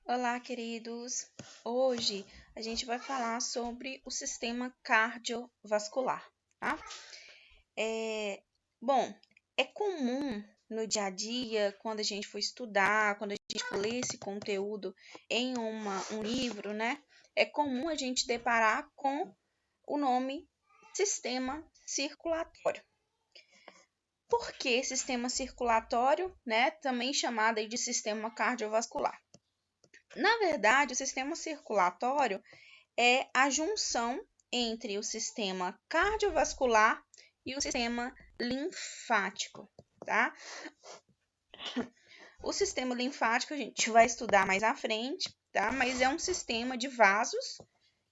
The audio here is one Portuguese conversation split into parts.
Olá, queridos! Hoje a gente vai falar sobre o sistema cardiovascular, tá? Bom, é comum no dia a dia, quando a gente for estudar, quando a gente for ler esse conteúdo em um livro, né? É comum a gente deparar com o nome sistema circulatório. Por que sistema circulatório, né? Também chamado aí de sistema cardiovascular. Na verdade, o sistema circulatório é a junção entre o sistema cardiovascular e o sistema linfático, tá? O sistema linfático a gente vai estudar mais à frente, tá? Mas é um sistema de vasos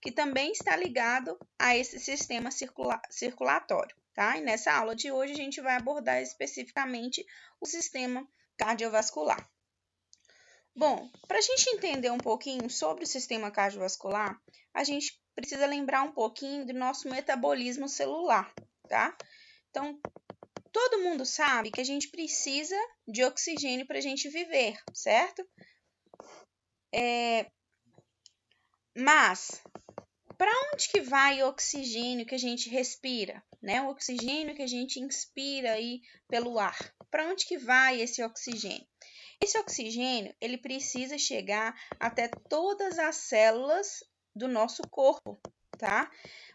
que também está ligado a esse sistema circulatório, tá? E nessa aula de hoje a gente vai abordar especificamente o sistema cardiovascular. Bom, para a gente entender um pouquinho sobre o sistema cardiovascular, a gente precisa lembrar um pouquinho do nosso metabolismo celular, tá? Então, todo mundo sabe que a gente precisa de oxigênio para a gente viver, certo? Mas, para onde que vai o oxigênio que a gente respira, né? O oxigênio que a gente inspira aí pelo ar. Para onde que vai esse oxigênio? Esse oxigênio, ele precisa chegar até todas as células do nosso corpo, tá?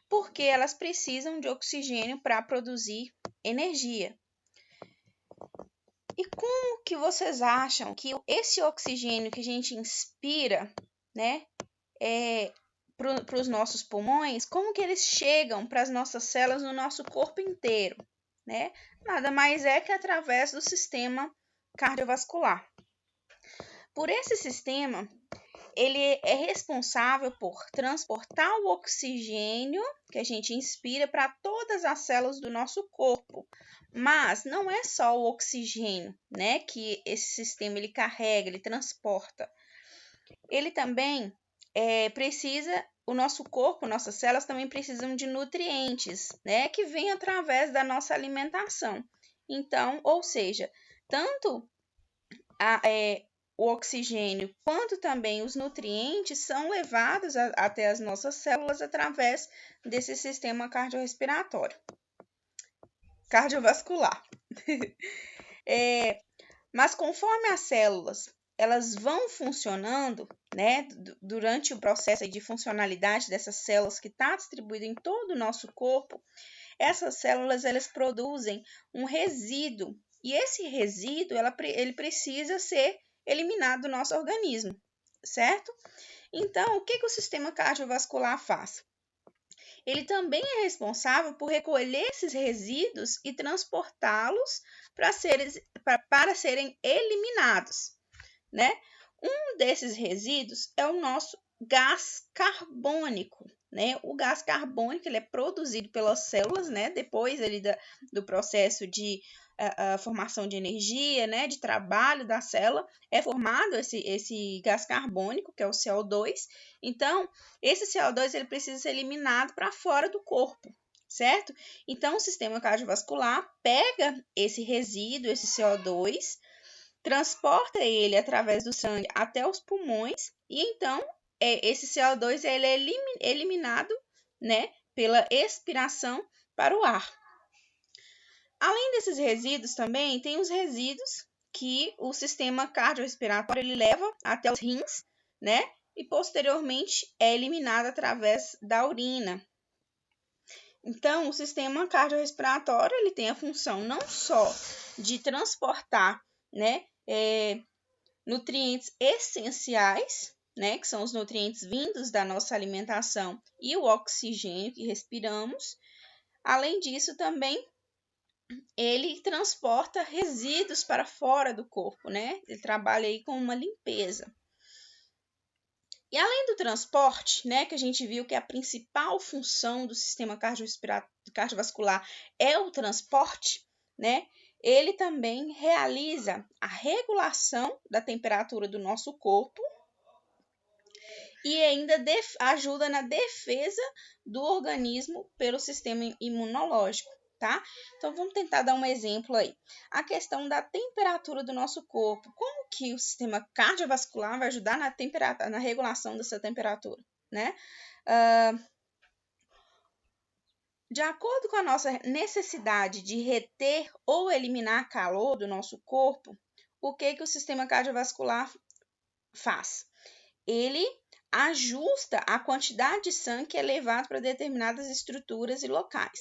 Porque elas precisam de oxigênio para produzir energia. E como que vocês acham que esse oxigênio que a gente inspira, né, para os nossos pulmões, como que eles chegam para as nossas células no nosso corpo inteiro, né? Nada mais é que através do sistema cardiovascular. Por esse sistema, ele é responsável por transportar o oxigênio que a gente inspira para todas as células do nosso corpo. Mas não é só o oxigênio, né, que esse sistema ele carrega, ele transporta. Ele também precisa, o nosso corpo, nossas células também precisam de nutrientes, né, que vêm através da nossa alimentação. Então, ou seja, tanto o oxigênio, quanto também os nutrientes são levados até as nossas células através desse sistema cardiovascular. Mas conforme as células elas vão funcionando, né, durante o processo de funcionalidade dessas células que está distribuído em todo o nosso corpo, essas células elas produzem um resíduo e esse resíduo ele precisa ser eliminado do nosso organismo, certo? Então, o que o sistema cardiovascular faz? Ele também é responsável por recolher esses resíduos e transportá-los para serem eliminados, né? Um desses resíduos é o nosso gás carbônico, né? O gás carbônico ele é produzido pelas células, né? Depois do processo de formação de energia, né? De trabalho da célula, é formado esse gás carbônico, que é o CO2. Então, esse CO2 ele precisa ser eliminado para fora do corpo, certo? Então, o sistema cardiovascular pega esse resíduo, esse CO2, transporta ele através do sangue até os pulmões e então esse CO2 ele é eliminado, né, pela expiração para o ar. Além desses resíduos também tem os resíduos que o sistema cardiorrespiratório ele leva até os rins, né, e posteriormente é eliminado através da urina. Então, o sistema cardiorrespiratório ele tem a função não só de transportar, né, nutrientes essenciais, né, que são os nutrientes vindos da nossa alimentação e o oxigênio que respiramos. Além disso, também ele transporta resíduos para fora do corpo, né? Ele trabalha aí com uma limpeza. E além do transporte, né, que a gente viu que a principal função do sistema cardiovascular é o transporte, né? Ele também realiza a regulação da temperatura do nosso corpo e ainda ajuda na defesa do organismo pelo sistema imunológico, tá? Então, vamos tentar dar um exemplo aí. A questão da temperatura do nosso corpo. Como que o sistema cardiovascular vai ajudar na regulação dessa temperatura, né? De acordo com a nossa necessidade de reter ou eliminar calor do nosso corpo, o que o sistema cardiovascular faz? Ele ajusta a quantidade de sangue que é levado para determinadas estruturas e locais.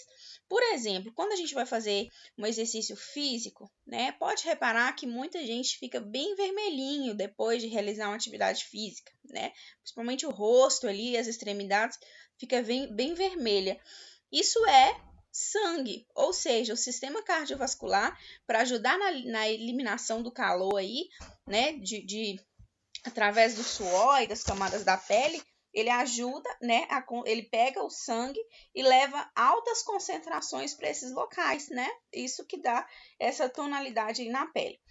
Por exemplo, quando a gente vai fazer um exercício físico, né, pode reparar que muita gente fica bem vermelhinho depois de realizar uma atividade física, né? Principalmente o rosto ali, as extremidades, fica bem vermelha. Isso é sangue, ou seja, o sistema cardiovascular, para ajudar na eliminação do calor aí, né, através do suor e das camadas da pele, ele ajuda, né? Ele pega o sangue e leva altas concentrações para esses locais, né? Isso que dá essa tonalidade aí na pele.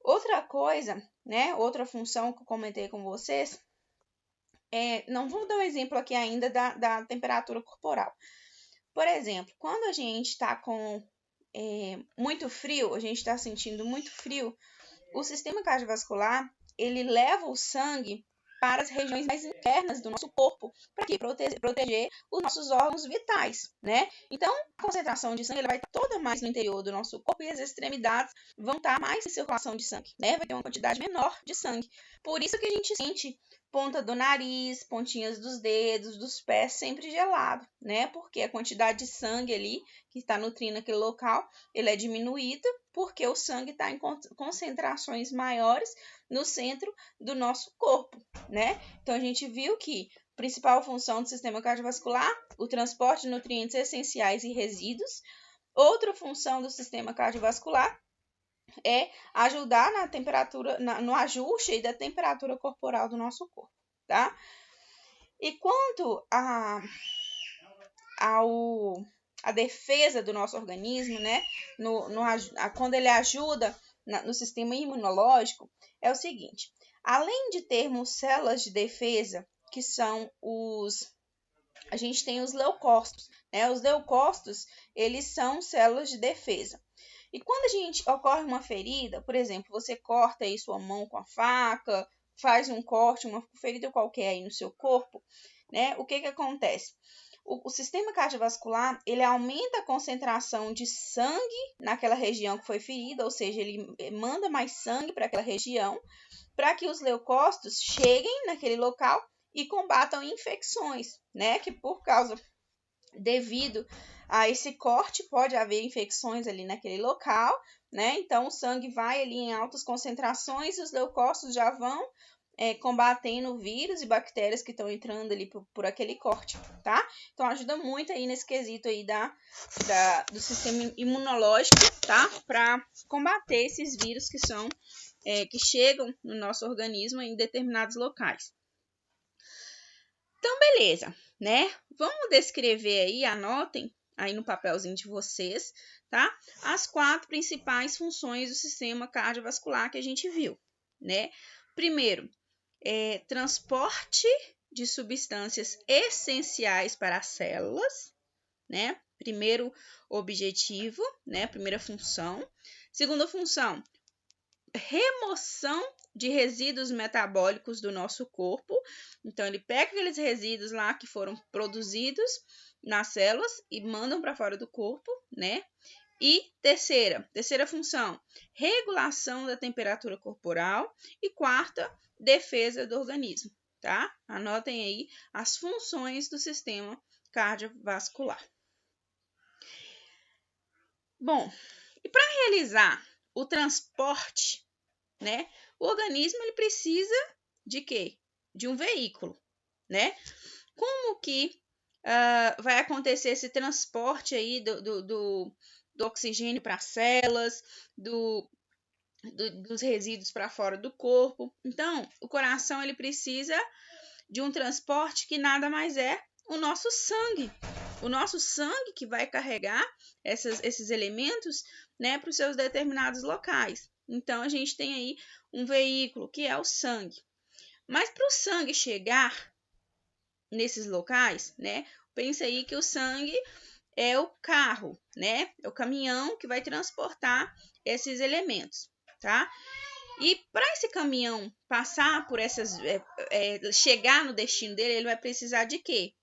Outra coisa, né? Outra função que eu comentei com vocês, não vou dar um exemplo aqui ainda da temperatura corporal. Por exemplo, quando a gente está com muito frio, a gente está sentindo muito frio, o sistema cardiovascular ele leva o sangue para as regiões mais internas do nosso corpo. Para quê? Proteger os nossos órgãos vitais, né? Então, a concentração de sangue ela vai estar toda mais no interior do nosso corpo e as extremidades vão estar mais em circulação de sangue, né? Vai ter uma quantidade menor de sangue. Por isso que a gente sente ponta do nariz, pontinhas dos dedos, dos pés sempre gelado, né? Porque a quantidade de sangue ali que está nutrindo aquele local, ele é diminuída porque o sangue está em concentrações maiores no centro do nosso corpo, né? Então, a gente viu que a principal função do sistema cardiovascular, o transporte de nutrientes essenciais e resíduos. Outra função do sistema cardiovascular é ajudar na temperatura, no ajuste da temperatura corporal do nosso corpo, tá? E quanto a defesa do nosso organismo, né? Quando ele ajuda no sistema imunológico, é o seguinte: além de termos células de defesa, que são a gente tem os leucócitos, né? Os leucócitos, eles são células de defesa. E quando a gente ocorre uma ferida, por exemplo, você corta aí sua mão com a faca, faz um corte, uma ferida qualquer aí no seu corpo, né? O que acontece? O sistema cardiovascular, ele aumenta a concentração de sangue naquela região que foi ferida, ou seja, ele manda mais sangue para aquela região, para que os leucócitos cheguem naquele local e combatam infecções, né? Que devido a esse corte, pode haver infecções ali naquele local, né? Então, o sangue vai ali em altas concentrações e os leucócitos já vão combatendo vírus e bactérias que estão entrando ali por aquele corte, tá? Então, ajuda muito aí nesse quesito aí do sistema imunológico, tá? Para combater esses vírus que chegam no nosso organismo em determinados locais. Então, beleza, né? Vamos descrever aí, anotem aí no papelzinho de vocês, tá? As 4 principais funções do sistema cardiovascular que a gente viu, né? Primeiro, transporte de substâncias essenciais para as células, né? Primeiro objetivo, né? Primeira função. Segunda função, remoção de resíduos metabólicos do nosso corpo. Então, ele pega aqueles resíduos lá que foram produzidos nas células e mandam para fora do corpo, né? E terceira função, regulação da temperatura corporal. E quarta, defesa do organismo, tá? Anotem aí as funções do sistema cardiovascular. Bom, e para realizar o transporte, né? O organismo ele precisa de quê? De um veículo, né? Como que vai acontecer esse transporte aí do oxigênio para as células, dos resíduos para fora do corpo? Então, o coração ele precisa de um transporte que nada mais é o nosso sangue. O nosso sangue que vai carregar esses elementos, né, para os seus determinados locais. Então, a gente tem aí um veículo que é o sangue. Mas para o sangue chegar nesses locais, né, pensa aí que o sangue é o carro, né? É o caminhão que vai transportar esses elementos, tá? E para esse caminhão passar por essas, chegar no destino dele, ele vai precisar de quê?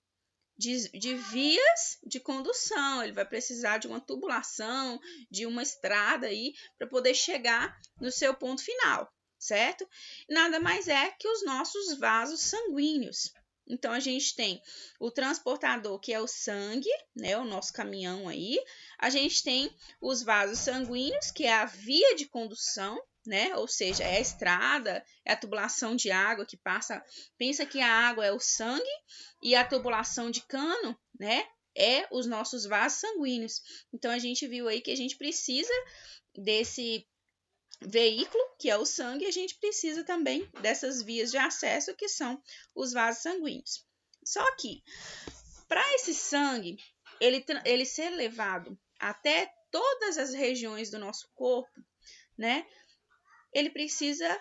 De vias de condução, ele vai precisar de uma tubulação, de uma estrada aí para poder chegar no seu ponto final, certo? Nada mais é que os nossos vasos sanguíneos. Então a gente tem o transportador, que é o sangue, né, o nosso caminhão aí. A gente tem os vasos sanguíneos, que é a via de condução, né? Ou seja, é a estrada, é a tubulação de água que passa. Pensa que a água é o sangue e a tubulação de cano, né, é os nossos vasos sanguíneos. Então a gente viu aí que a gente precisa desse veículo, que é o sangue, e a gente precisa também dessas vias de acesso, que são os vasos sanguíneos. Só que para esse sangue ele ser levado até todas as regiões do nosso corpo, né, ele precisa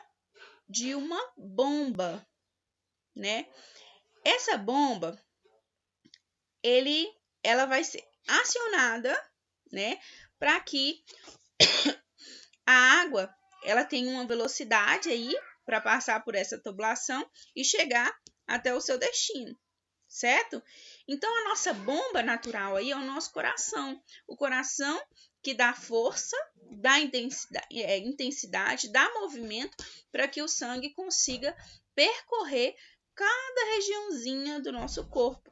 de uma bomba, né? Essa bomba ela vai ser acionada, né, para que a água ela tenha uma velocidade aí para passar por essa tubulação e chegar até o seu destino, certo? Então a nossa bomba natural aí é o nosso coração, o coração que dá força, dá intensidade, dá movimento para que o sangue consiga percorrer cada regiãozinha do nosso corpo,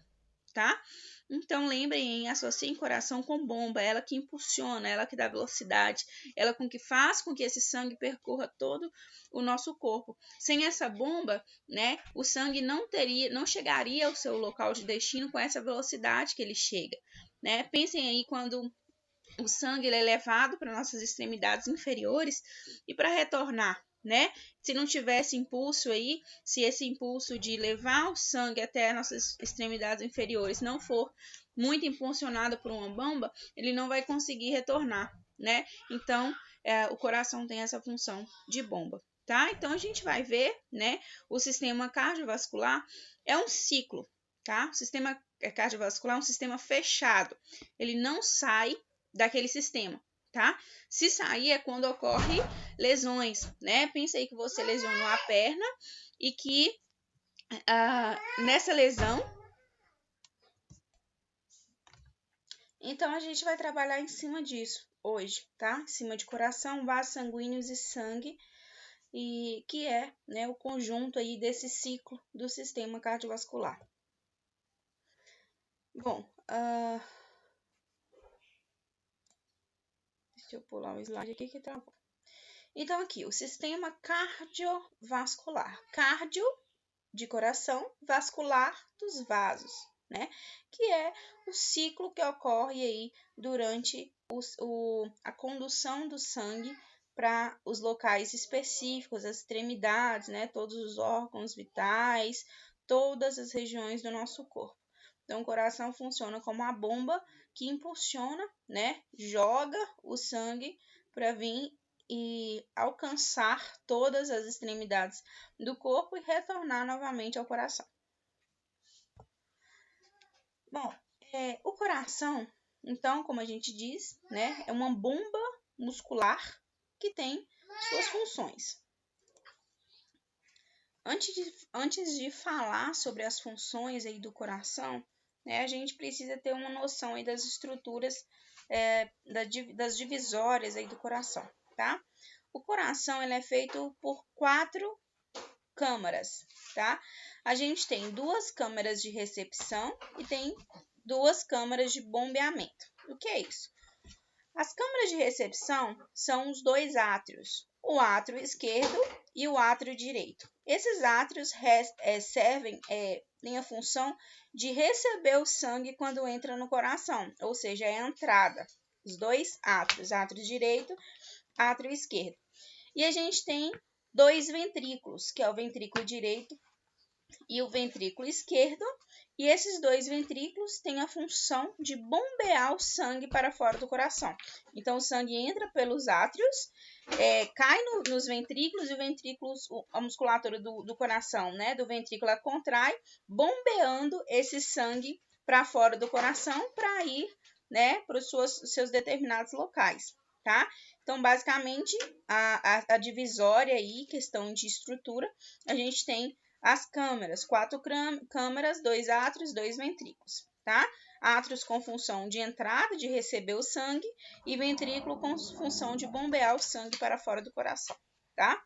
tá? Então lembrem, associem coração com bomba, ela que impulsiona, ela que dá velocidade, ela com que faz com que esse sangue percorra todo o nosso corpo. Sem essa bomba, né, o sangue não chegaria ao seu local de destino com essa velocidade que ele chega, né? Pensem aí quando o sangue ele é levado para nossas extremidades inferiores e para retornar, né? Se não tivesse impulso aí, se esse impulso de levar o sangue até nossas extremidades inferiores não for muito impulsionado por uma bomba, ele não vai conseguir retornar, né? Então, o coração tem essa função de bomba, tá? Então, a gente vai ver, né? O sistema cardiovascular é um ciclo, tá? O sistema cardiovascular é um sistema fechado. Ele não sai daquele sistema, tá? Se sair é quando ocorre lesões, né? Pensa aí que você lesionou a perna e que nessa lesão, então a gente vai trabalhar em cima disso hoje, tá? Em cima de coração, vasos sanguíneos e sangue, e que é, né, o conjunto aí desse ciclo do sistema cardiovascular. Bom, deixa eu pular um slide aqui que travou. Então, aqui, o sistema cardiovascular. Cardio, de coração, vascular, dos vasos, né? Que é o ciclo que ocorre aí durante a condução do sangue para os locais específicos, as extremidades, né? Todos os órgãos vitais, todas as regiões do nosso corpo. Então, o coração funciona como a bomba que impulsiona, né? Joga o sangue para vir e alcançar todas as extremidades do corpo e retornar novamente ao coração. Bom, o coração, então, como a gente diz, né, é uma bomba muscular que tem suas funções. Antes de falar sobre as funções aí do coração, né, a gente precisa ter uma noção aí das estruturas, das divisórias aí do coração, tá? O coração ele é feito por 4 câmaras, tá? A gente tem 2 câmaras de recepção e tem 2 câmaras de bombeamento. O que é isso? As câmaras de recepção são os 2 átrios, o átrio esquerdo e o átrio direito. Esses átrios têm a função de receber o sangue quando entra no coração, ou seja, é a entrada. Os 2 átrios, átrio direito, átrio esquerdo. E a gente tem 2 ventrículos, que é o ventrículo direito e o ventrículo esquerdo, e esses 2 ventrículos têm a função de bombear o sangue para fora do coração. Então, o sangue entra pelos átrios, cai nos ventrículos, e o ventrículo, a musculatura do coração, né, do ventrículo contrai, bombeando esse sangue para fora do coração para ir né, para os seus determinados locais, tá? Então, basicamente, a divisória aí, questão de estrutura, a gente tem as câmaras, 4 câmaras, 2 átrios, 2 ventrículos, tá? Átrios com função de entrada, de receber o sangue, e ventrículo com função de bombear o sangue para fora do coração, tá?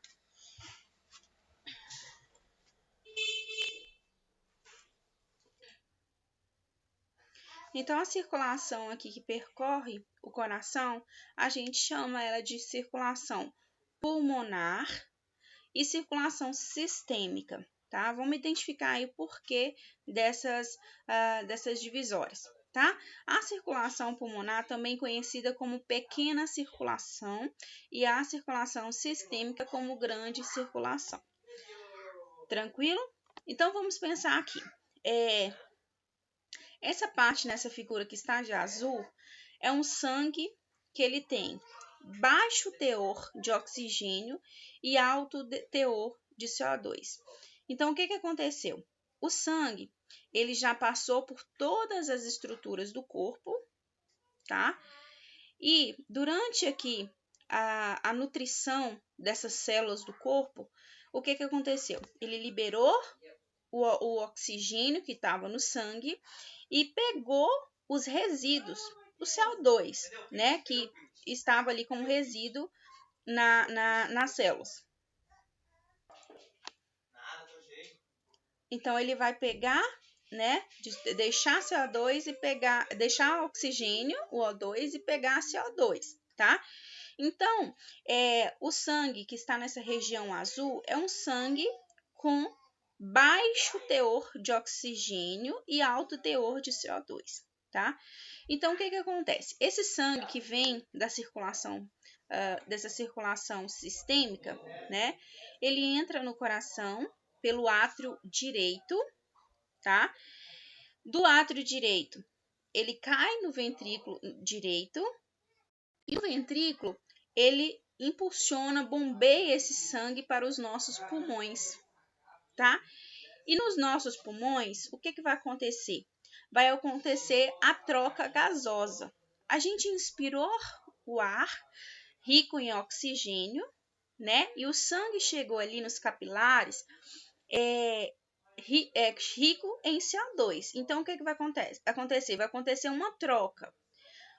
Então, a circulação aqui que percorre o coração, a gente chama ela de circulação pulmonar e circulação sistêmica, tá? Vamos identificar aí o porquê dessas divisórias, tá? A circulação pulmonar, também conhecida como pequena circulação, e a circulação sistêmica como grande circulação. Tranquilo? Então, vamos pensar aqui. Essa parte nessa figura que está de azul é um sangue que ele tem baixo teor de oxigênio e alto teor de CO2. Então, o que aconteceu? O sangue, ele já passou por todas as estruturas do corpo, tá? E durante aqui a nutrição dessas células do corpo, o que aconteceu? Ele liberou o oxigênio que estava no sangue e pegou os resíduos, o CO2, né, que estava ali como resíduo nas células. Então, ele vai pegar, né, deixar CO2 e deixar oxigênio, o O2, e pegar CO2, tá? Então, o sangue que está nessa região azul é um sangue com baixo teor de oxigênio e alto teor de CO2, tá? Então, o que acontece? Esse sangue que vem da circulação, dessa circulação sistêmica, né? Ele entra no coração pelo átrio direito, tá? Do átrio direito, ele cai no ventrículo direito e o ventrículo, ele impulsiona, bombeia esse sangue para os nossos pulmões, tá? E nos nossos pulmões, o que vai acontecer? Vai acontecer a troca gasosa. A gente inspirou o ar rico em oxigênio, né? E o sangue chegou ali nos capilares rico em CO2. Então, o que vai acontecer? Vai acontecer uma troca.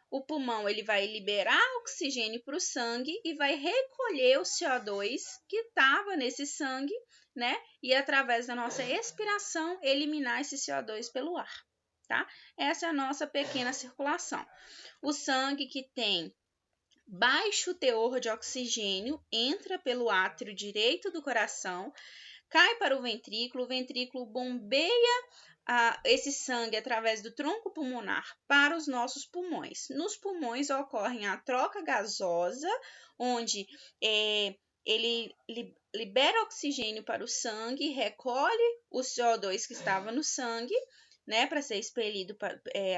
O pulmão ele vai liberar oxigênio para o sangue e vai recolher o CO2 que estava nesse sangue, né? E através da nossa expiração, eliminar esse CO2 pelo ar, tá? Essa é a nossa pequena circulação. O sangue que tem baixo teor de oxigênio entra pelo átrio direito do coração, cai para o ventrículo bombeia esse sangue através do tronco pulmonar para os nossos pulmões. Nos pulmões ocorre a troca gasosa, onde ele libera oxigênio para o sangue, recolhe o CO2 que estava no sangue, né, para ser expelido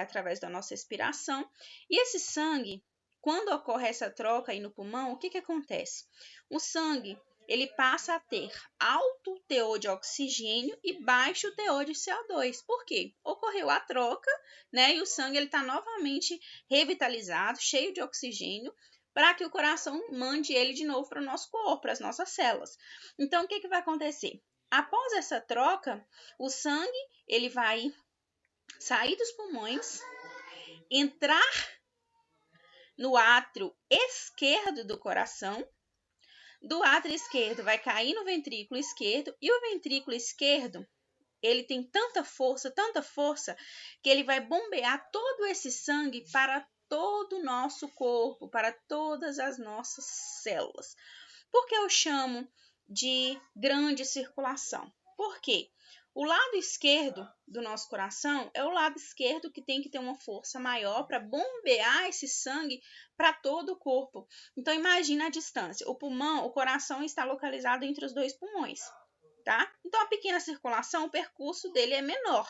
através da nossa expiração. E esse sangue, quando ocorre essa troca aí no pulmão, o que acontece? O sangue ele passa a ter alto teor de oxigênio e baixo teor de CO2. Por quê? Ocorreu a troca, né? E o sangue está novamente revitalizado, cheio de oxigênio, para que o coração mande ele de novo para o nosso corpo, para as nossas células. Então, o que vai acontecer? Após essa troca, o sangue ele vai sair dos pulmões, entrar no átrio esquerdo do coração. Do átrio esquerdo vai cair no ventrículo esquerdo, e o ventrículo esquerdo, ele tem tanta força, que ele vai bombear todo esse sangue para todo o nosso corpo, para todas as nossas células. Por que eu chamo de grande circulação? Por quê? O lado esquerdo do nosso coração é o lado esquerdo que tem que ter uma força maior para bombear esse sangue para todo o corpo. Então, imagina a distância. O coração está localizado entre os dois pulmões, tá? Então, a pequena circulação, o percurso dele é menor,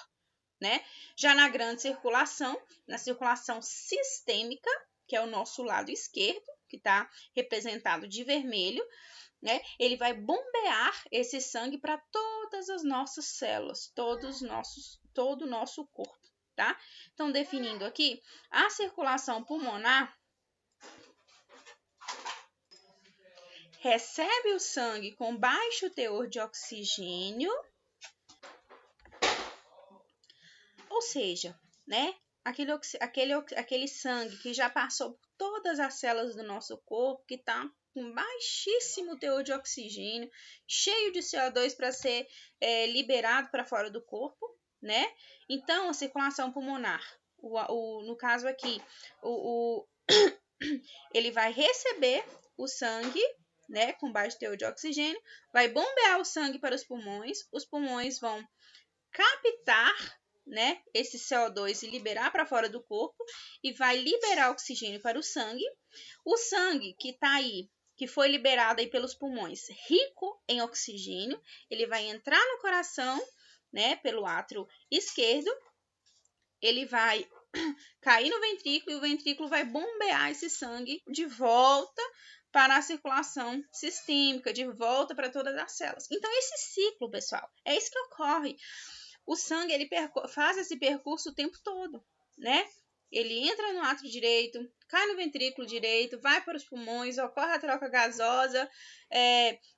né? Já na grande circulação, na circulação sistêmica, que é o nosso lado esquerdo, que está representado de vermelho, né? Ele vai bombear esse sangue para todas as nossas células, todo o nosso corpo, tá? Então, definindo aqui, a circulação pulmonar recebe o sangue com baixo teor de oxigênio, ou seja, né, aquele sangue que já passou por todas as células do nosso corpo, que está com baixíssimo teor de oxigênio, cheio de CO2 para ser liberado para fora do corpo, né? Então, a circulação pulmonar, no caso aqui, ele vai receber o sangue, né, com baixo teor de oxigênio, vai bombear o sangue para os pulmões vão captar, né, esse CO2 e liberar para fora do corpo e vai liberar oxigênio para o sangue. O sangue que está aí, que foi liberado aí pelos pulmões, rico em oxigênio, ele vai entrar no coração, né, pelo átrio esquerdo, ele vai cair no ventrículo e o ventrículo vai bombear esse sangue de volta para a circulação sistêmica, de volta para todas as células. Então, esse ciclo, pessoal, é isso que ocorre. O sangue, ele faz esse percurso o tempo todo, né? Ele entra no átrio direito, cai no ventrículo direito, vai para os pulmões, ocorre a troca gasosa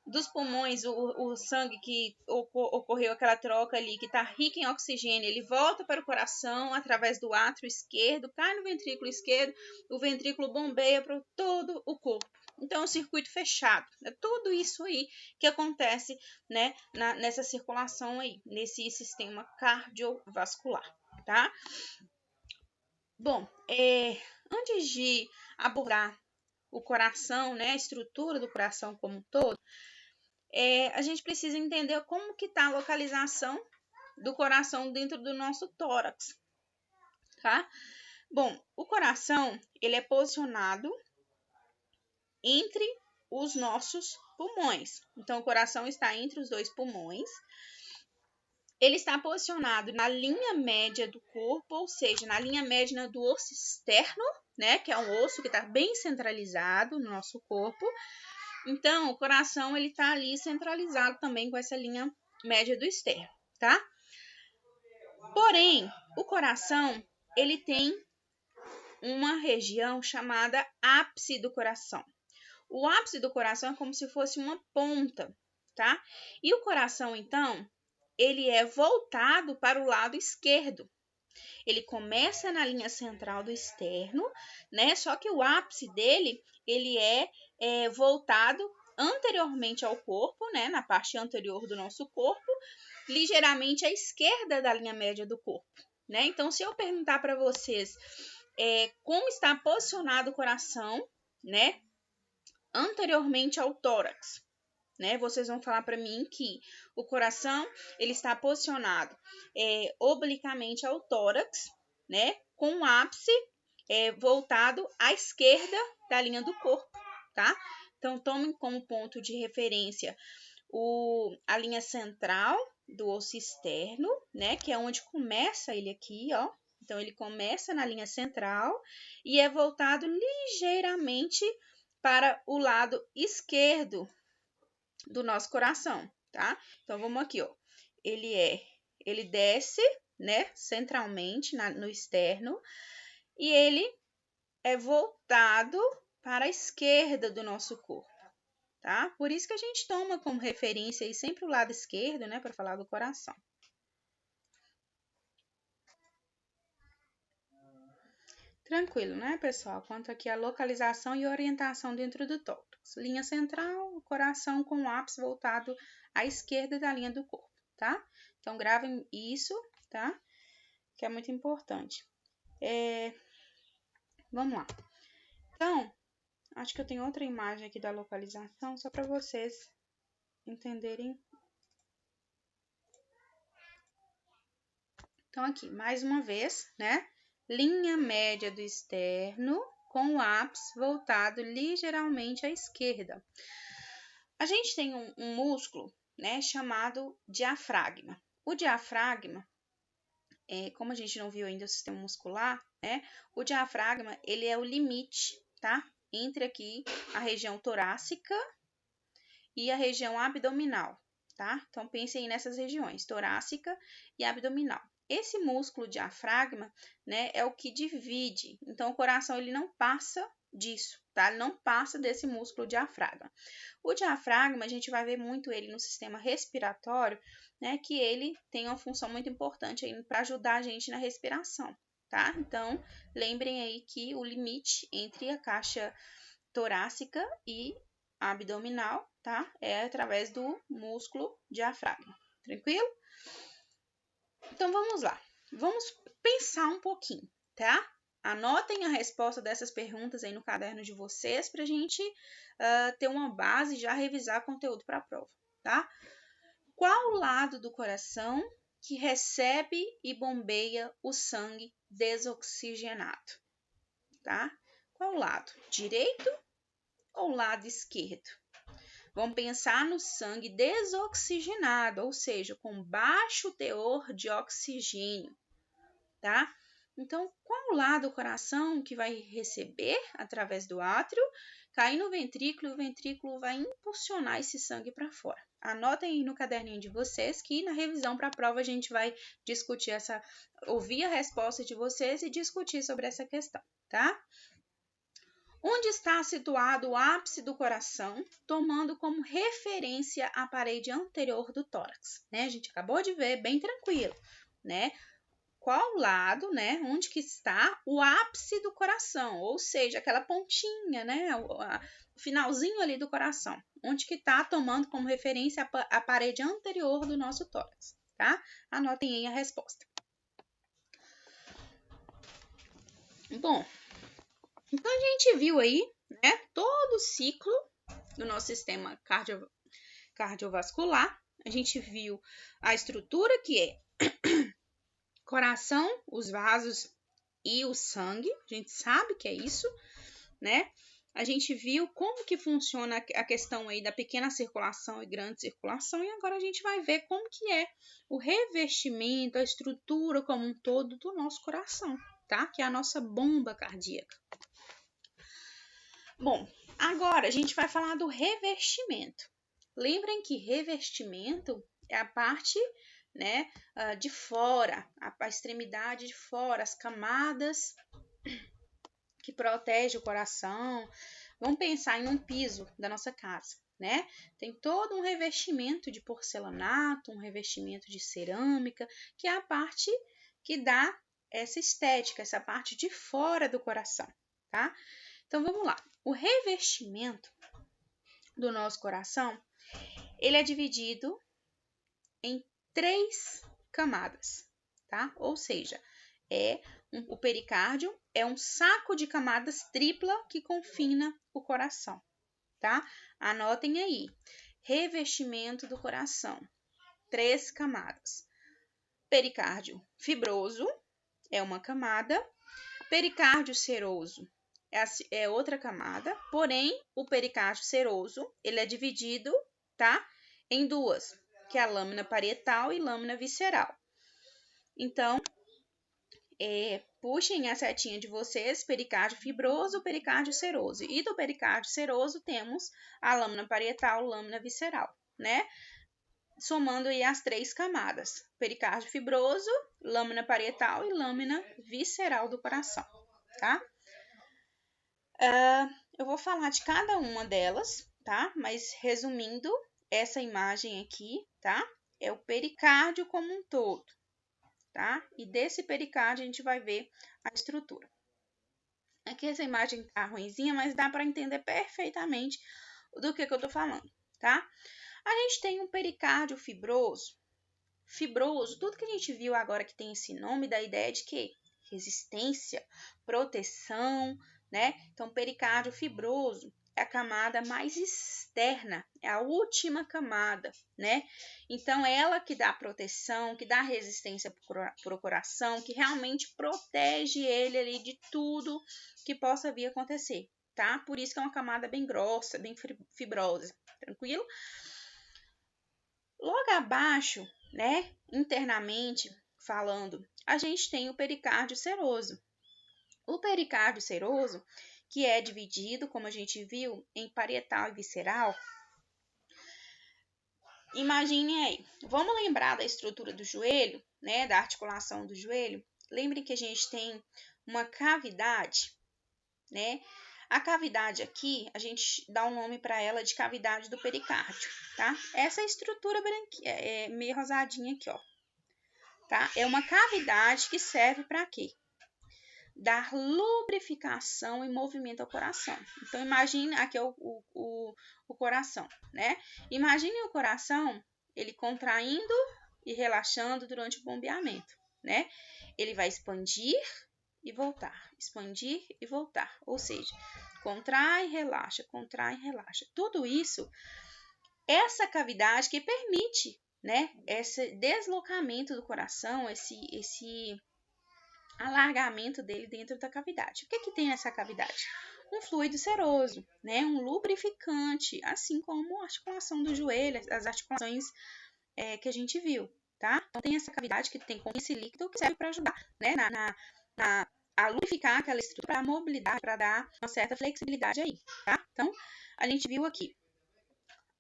dos pulmões, o sangue que ocorreu aquela troca ali, que está rico em oxigênio, ele volta para o coração através do átrio esquerdo, cai no ventrículo esquerdo, o ventrículo bombeia para todo o corpo. Então, é um circuito fechado. É tudo isso aí que acontece, né, nessa circulação aí, nesse sistema cardiovascular, tá? Bom, antes de abordar o coração, né, a estrutura do coração como um todo, a gente precisa entender como que está a localização do coração dentro do nosso tórax, tá? Bom, o coração, ele é posicionado entre os nossos pulmões. Então, o coração está entre os dois pulmões. Ele está posicionado na linha média do corpo, ou seja, na linha média do osso externo, né? Que é um osso que está bem centralizado no nosso corpo. Então, o coração, ele está ali centralizado também com essa linha média do externo, tá? Porém, o coração, ele tem uma região chamada ápice do coração. O ápice do coração é como se fosse uma ponta, tá? E o coração, então, ele é voltado para o lado esquerdo. Ele começa na linha central do externo, né? Só que o ápice dele, ele é voltado anteriormente ao corpo, né? Na parte anterior do nosso corpo, ligeiramente à esquerda da linha média do corpo, né? Então, se eu perguntar para vocês como está posicionado o coração, né? Anteriormente ao tórax, né? Vocês vão falar para mim que o coração ele está posicionado obliquamente ao tórax, né? Com o ápice voltado à esquerda da linha do corpo, tá? Então, tomem como ponto de referência a linha central do osso externo, né? Que é onde começa ele aqui, ó. Então, ele começa na linha central e é voltado ligeiramente para o lado esquerdo do nosso coração, tá? Então, vamos aqui, ó. Ele desce, né, centralmente no externo e ele é voltado para a esquerda do nosso corpo, tá? Por isso que a gente toma como referência aí sempre o lado esquerdo, né, para falar do coração. Tranquilo, né, pessoal? Quanto aqui a localização e orientação dentro do tórax. Linha central, coração com o ápice voltado à esquerda da linha do corpo, tá? Então, gravem isso, tá? Que é muito importante. Vamos lá. Então, acho que eu tenho outra imagem aqui da localização, só para vocês entenderem. Então, aqui, mais uma vez, né? Linha média do externo com o ápice voltado ligeiramente à esquerda. A gente tem um músculo, né, chamado diafragma. O diafragma, como a gente não viu ainda o sistema muscular, né, o diafragma, ele é o limite, tá? Entre aqui a região torácica e a região abdominal, tá? Então, pensem aí nessas regiões, torácica e abdominal. esse músculo diafragma, né, é o que divide. Então, o coração ele não passa disso, tá? Ele não passa desse músculo diafragma. O diafragma, a gente vai ver muito ele no sistema respiratório, né, que ele tem uma função muito importante para ajudar a gente na respiração, tá? Então, lembrem aí que o limite entre a caixa torácica e abdominal, tá? É através do músculo diafragma. Tranquilo? Então, vamos lá. Vamos pensar um pouquinho, tá? Anotem a resposta dessas perguntas aí no caderno de vocês para a gente ter uma base e já revisar conteúdo para a prova, tá? Qual o lado do coração que recebe e bombeia o sangue desoxigenado, tá? Qual o lado? Direito ou lado esquerdo? Vamos pensar no sangue desoxigenado, ou seja, com baixo teor de oxigênio, tá? Então, qual o lado do coração que vai receber através do átrio, cair no ventrículo e o ventrículo vai impulsionar esse sangue para fora? Anotem aí no caderninho de vocês que na revisão para a prova a gente vai discutir ouvir a resposta de vocês e discutir sobre essa questão, tá? Onde está situado o ápice do coração, tomando como referência a parede anterior do tórax, né? A gente acabou de ver, bem tranquilo, né? Qual lado, né? Onde que está o ápice do coração, ou seja, aquela pontinha, né? O finalzinho ali do coração, onde que está tomando como referência a parede anterior do nosso tórax, tá? Anotem aí a resposta. Bom, então a gente viu aí, né? Todo o ciclo do nosso sistema cardiovascular. A gente viu a estrutura que é coração, os vasos e o sangue. A gente sabe que é isso, né? A gente viu como que funciona a questão aí da pequena circulação e grande circulação e agora a gente vai ver como que é o revestimento, a estrutura como um todo do nosso coração, tá? Que é a nossa bomba cardíaca. Bom, agora a gente vai falar do revestimento. Lembrem que revestimento é a parte, né, de fora, a extremidade de fora, as camadas que protegem o coração. Vamos pensar em um piso da nossa casa, né? Tem todo um revestimento de porcelanato, um revestimento de cerâmica, que é a parte que dá essa estética, essa parte de fora do coração, tá? Então vamos lá. O revestimento do nosso coração, ele é dividido em 3 camadas, tá? Ou seja, o pericárdio é um saco de camadas tripla que confina o coração, tá? Anotem aí. Revestimento do coração, 3 camadas. Pericárdio fibroso é uma camada, pericárdio seroso é outra camada, porém o pericárdio seroso ele é dividido, tá, em 2, que é a lâmina parietal e lâmina visceral. Então, puxem a setinha de vocês, pericárdio fibroso, pericárdio seroso. E do pericárdio seroso temos a lâmina parietal, lâmina visceral, né? Somando aí as 3 camadas, pericárdio fibroso, lâmina parietal e lâmina visceral do coração, tá? Eu vou falar de cada uma delas, tá? Mas resumindo, essa imagem aqui, tá? É o pericárdio como um todo, tá? E desse pericárdio a gente vai ver a estrutura. Aqui essa imagem tá ruinzinha, mas dá para entender perfeitamente do que eu tô falando, tá? A gente tem um pericárdio fibroso. Fibroso, tudo que a gente viu agora que tem esse nome, dá a ideia de que resistência, proteção, né? Então, pericárdio fibroso é a camada mais externa, é a última camada, né? Então, ela que dá proteção, que dá resistência para o coração, que realmente protege ele ali de tudo que possa vir a acontecer, tá? Por isso que é uma camada bem grossa, bem fibrosa, tranquilo? Logo abaixo, né, internamente falando, a gente tem o pericárdio seroso. O pericárdio seroso, que é dividido, como a gente viu, em parietal e visceral. Imagine aí, vamos lembrar da estrutura do joelho, né, da articulação do joelho, lembrem que a gente tem uma cavidade, né? A cavidade aqui, a gente dá um nome para ela de cavidade do pericárdio, tá? Essa estrutura branquinha, meio rosadinha aqui, ó, tá? É uma cavidade que serve para quê? Dar lubrificação e movimento ao coração. Então, imagine, aqui é o coração, né? Imagine o coração, ele contraindo e relaxando durante o bombeamento, né? Ele vai expandir e voltar, expandir e voltar, ou seja, contrai, relaxa, contrai, relaxa. Tudo isso, essa cavidade que permite, né, esse deslocamento do coração, esse alargamento dele dentro da cavidade. O que tem nessa cavidade? Um fluido seroso, né, um lubrificante, assim como a articulação do joelho, as articulações que a gente viu, tá? Então tem essa cavidade que tem como esse líquido que serve para ajudar, né, a lubrificar aquela estrutura para a mobilidade, para dar uma certa flexibilidade aí, tá? Então, a gente viu aqui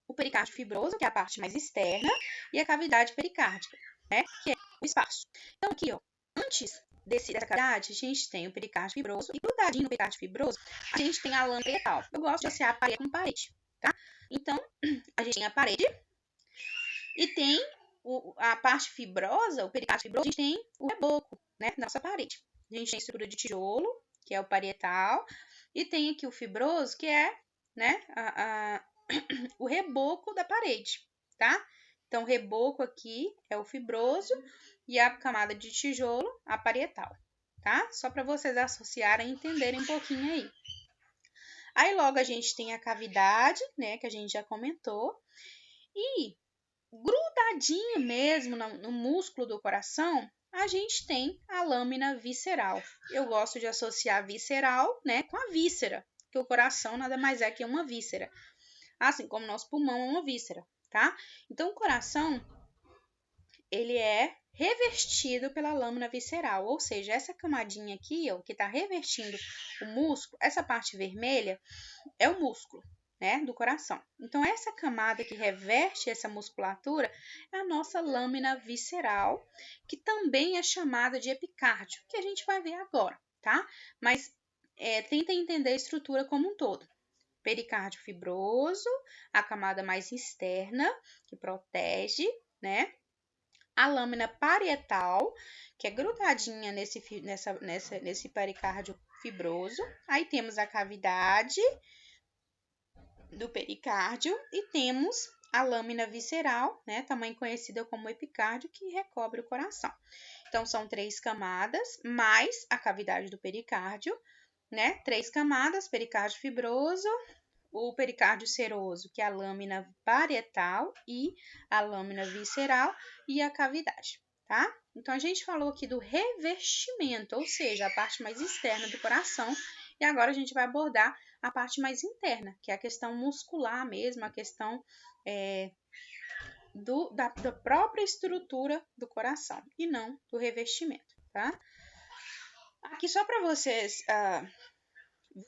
o pericárdio fibroso, que é a parte mais externa, e a cavidade pericárdica, né, que é o espaço. Então, aqui, ó, antes dessa cavidade, a gente tem o pericárdio fibroso, e grudadinho no pericárdio fibroso, a gente tem a lâmina parietal. Eu gosto de associar a parede com parede, tá? Então, a gente tem a parede e tem a parte fibrosa, o pericárdio fibroso, a gente tem o reboco, né, na nossa parede. A gente tem a estrutura de tijolo, que é o parietal, e tem aqui o fibroso, que é, né, o reboco da parede, tá? Então, o reboco aqui é o fibroso e a camada de tijolo, a parietal, tá? Só para vocês associarem e entenderem um pouquinho aí. Aí, logo, a gente tem a cavidade, né, que a gente já comentou, e grudadinho mesmo no músculo do coração, a gente tem a lâmina visceral. Eu gosto de associar visceral, né, com a víscera, que o coração nada mais é que uma víscera, assim como nosso pulmão é uma víscera, tá? Então, o coração, ele é revestido pela lâmina visceral, ou seja, essa camadinha aqui, ó, que está revestindo o músculo, essa parte vermelha é o músculo, né, do coração. Então, essa camada que reveste essa musculatura é a nossa lâmina visceral, que também é chamada de epicárdio, que a gente vai ver agora, tá? Mas tenta entender a estrutura como um todo. Pericárdio fibroso, a camada mais externa, que protege, né? A lâmina parietal, que é grudadinha nesse pericárdio fibroso. Aí temos a cavidade do pericárdio e temos a lâmina visceral, né, também conhecida como epicárdio, que recobre o coração. Então, são 3 camadas, mais a cavidade do pericárdio, né, 3 camadas, pericárdio fibroso, o pericárdio seroso, que é a lâmina parietal, e a lâmina visceral e a cavidade, tá? Então, a gente falou aqui do revestimento, ou seja, a parte mais externa do coração, e agora a gente vai abordar a parte mais interna, que é a questão muscular mesmo, a questão da própria estrutura do coração, e não do revestimento, tá? Aqui, só para vocês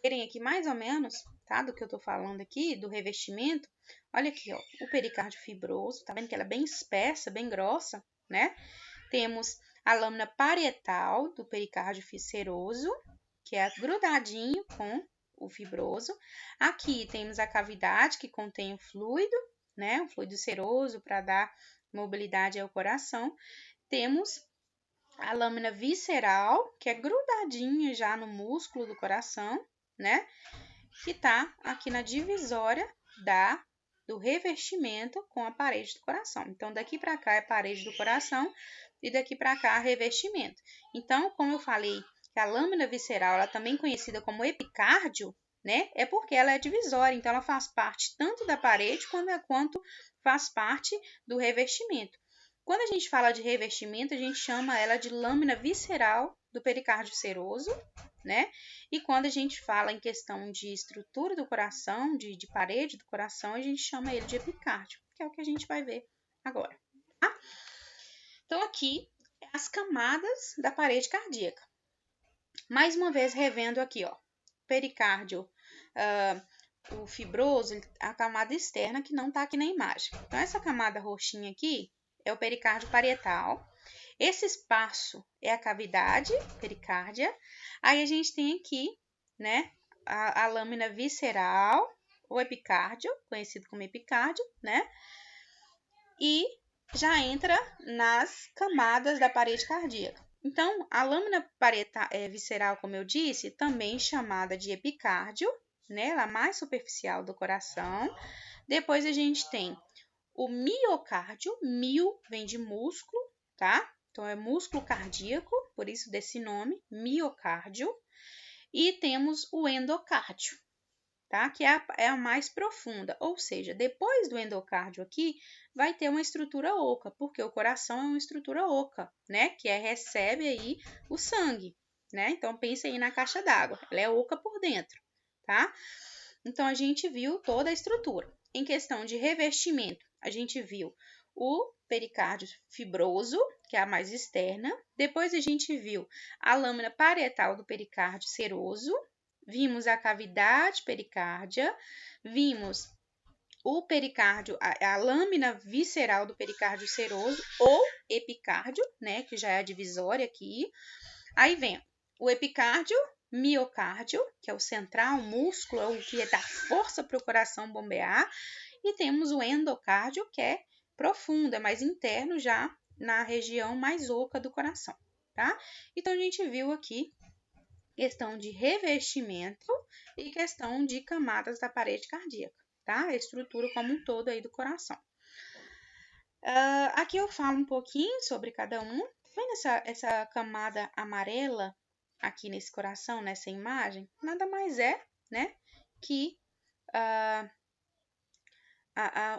verem aqui mais ou menos, tá, do que eu tô falando aqui, do revestimento, olha aqui, ó, o pericárdio fibroso, tá vendo que ela é bem espessa, bem grossa, né? Temos a lâmina parietal do pericárdio seroso, que é grudadinho com o fibroso. Aqui temos a cavidade que contém o fluido, né? O fluido seroso para dar mobilidade ao coração. Temos a lâmina visceral, que é grudadinha já no músculo do coração, né? Que tá aqui na divisória do revestimento com a parede do coração. Então, daqui para cá é parede do coração e daqui para cá revestimento. Então, como eu falei, que a lâmina visceral, ela também conhecida como epicárdio, né? É porque ela é divisória, então ela faz parte tanto da parede quanto faz parte do revestimento. Quando a gente fala de revestimento, a gente chama ela de lâmina visceral do pericárdio seroso, né? E quando a gente fala em questão de estrutura do coração, de parede do coração, a gente chama ele de epicárdio, que é o que a gente vai ver agora, tá? Então, aqui, as camadas da parede cardíaca. Mais uma vez, revendo aqui, ó, pericárdio, o fibroso, a camada externa que não tá aqui na imagem. Então, essa camada roxinha aqui é o pericárdio parietal. Esse espaço é a cavidade pericárdia. Aí a gente tem aqui, né, a lâmina visceral, o epicárdio, conhecido como epicárdio, né? E já entra nas camadas da parede cardíaca. Então, a lâmina visceral, como eu disse, também chamada de epicárdio, né? Ela é mais superficial do coração. Depois a gente tem o miocárdio, mio vem de músculo, tá? Então, é músculo cardíaco, por isso desse nome, miocárdio. E temos o endocárdio, tá? Que é a mais profunda, ou seja, depois do endocárdio aqui, vai ter uma estrutura oca, porque o coração é uma estrutura oca, né? Que recebe aí o sangue, né? Então, pense aí na caixa d'água, ela é oca por dentro, tá? Então, a gente viu toda a estrutura. Em questão de revestimento, a gente viu o pericárdio fibroso, que é a mais externa. Depois, a gente viu a lâmina parietal do pericárdio seroso. Vimos a cavidade pericárdia. Vimos o pericárdio, a lâmina visceral do pericárdio seroso ou epicárdio, né, que já é a divisória aqui. Aí vem o epicárdio, miocárdio, que é o central, o músculo, é o que dá força para o coração bombear, e temos o endocárdio, que é profundo, é mais interno, já na região mais oca do coração, tá? Então, a gente viu aqui questão de revestimento e questão de camadas da parede cardíaca, tá? A estrutura como um todo aí do coração. Aqui eu falo um pouquinho sobre cada um. Vendo essa camada amarela aqui nesse coração, nessa imagem? Nada mais é, né, que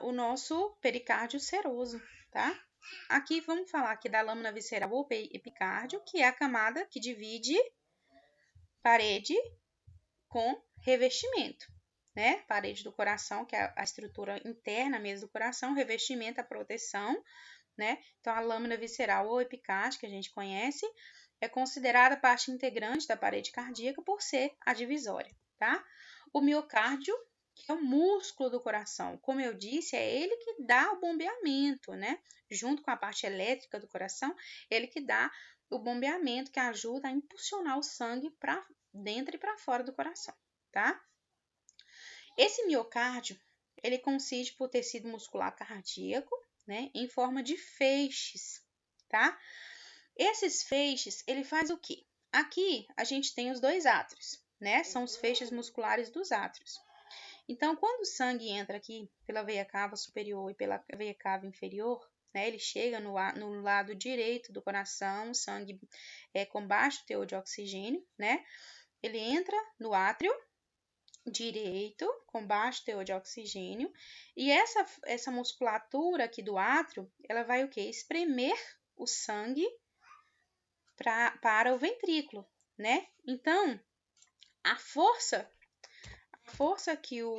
o nosso pericárdio seroso, tá? Aqui vamos falar aqui da lâmina visceral ou epicárdio, que é a camada que divide parede com revestimento, né? Parede do coração, que é a estrutura interna mesmo do coração, revestimento, a proteção, né? Então, a lâmina visceral ou epicárdio, que a gente conhece, é considerada parte integrante da parede cardíaca por ser a divisória, tá? O miocárdio, que é o músculo do coração, como eu disse, é ele que dá o bombeamento, né? Junto com a parte elétrica do coração, ele que dá o bombeamento, que ajuda a impulsionar o sangue para dentro e para fora do coração, tá? Esse miocárdio, ele consiste por tecido muscular cardíaco, né, em forma de feixes, tá? Esses feixes, ele faz o quê? Aqui a gente tem os dois átrios, né? São os feixes musculares dos átrios. Então, quando o sangue entra aqui pela veia cava superior e pela veia cava inferior, né, ele chega no lado direito do coração, o sangue com baixo teor de oxigênio, né? Ele entra no átrio direito, com baixo teor de oxigênio, e essa musculatura aqui do átrio, ela vai o quê? Espremer o sangue para o ventrículo, né? Então, a força que o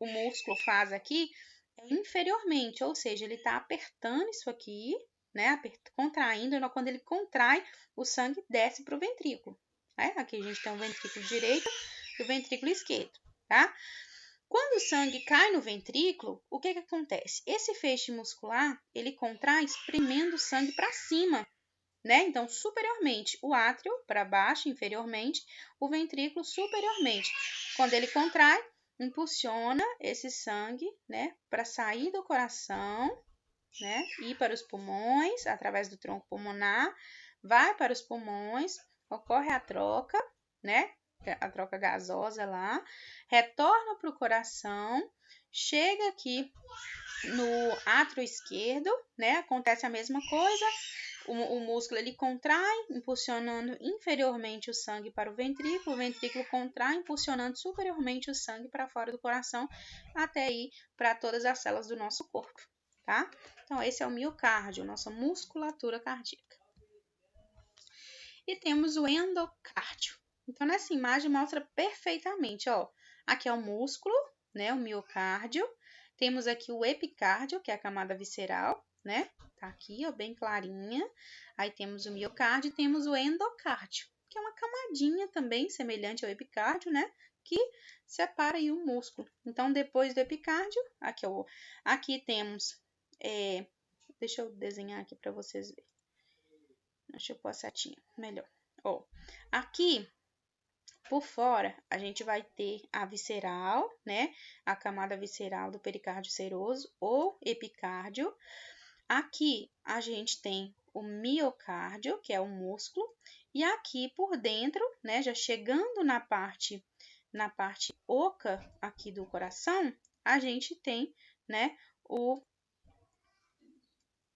músculo faz aqui é inferiormente, ou seja, ele está apertando isso aqui, né? Contraindo, quando ele contrai, o sangue desce para o ventrículo. Né? Aqui a gente tem o ventrículo direito e o ventrículo esquerdo, tá? Quando o sangue cai no ventrículo, o que acontece? Esse feixe muscular, ele contrai espremendo o sangue para cima, né? Então, superiormente, o átrio para baixo, inferiormente, o ventrículo superiormente. Quando ele contrai, impulsiona esse sangue, né, para sair do coração, né, ir para os pulmões através do tronco pulmonar, vai para os pulmões, ocorre a troca, né, a troca gasosa lá, retorna para o coração, chega aqui no átrio esquerdo, né, acontece a mesma coisa, o músculo ele contrai, impulsionando inferiormente o sangue para o ventrículo contrai, impulsionando superiormente o sangue para fora do coração, até ir para todas as células do nosso corpo, tá? Então, esse é o miocárdio, nossa musculatura cardíaca. E temos o endocárdio. Então, nessa imagem mostra perfeitamente, ó, aqui é o músculo, né, o miocárdio, temos aqui o epicárdio, que é a camada visceral, né, tá aqui, ó, bem clarinha. Aí temos o miocárdio e temos o endocárdio, que é uma camadinha também semelhante ao epicárdio, né, que separa aí o músculo. Então, depois do epicárdio, aqui temos, deixa eu desenhar aqui para vocês verem. Deixa eu pôr a setinha, melhor. Ó, aqui por fora, a gente vai ter a visceral, né? A camada visceral do pericárdio seroso ou epicárdio. Aqui a gente tem o miocárdio, que é o músculo, e aqui por dentro, né, já chegando na parte oca aqui do coração, a gente tem, né, o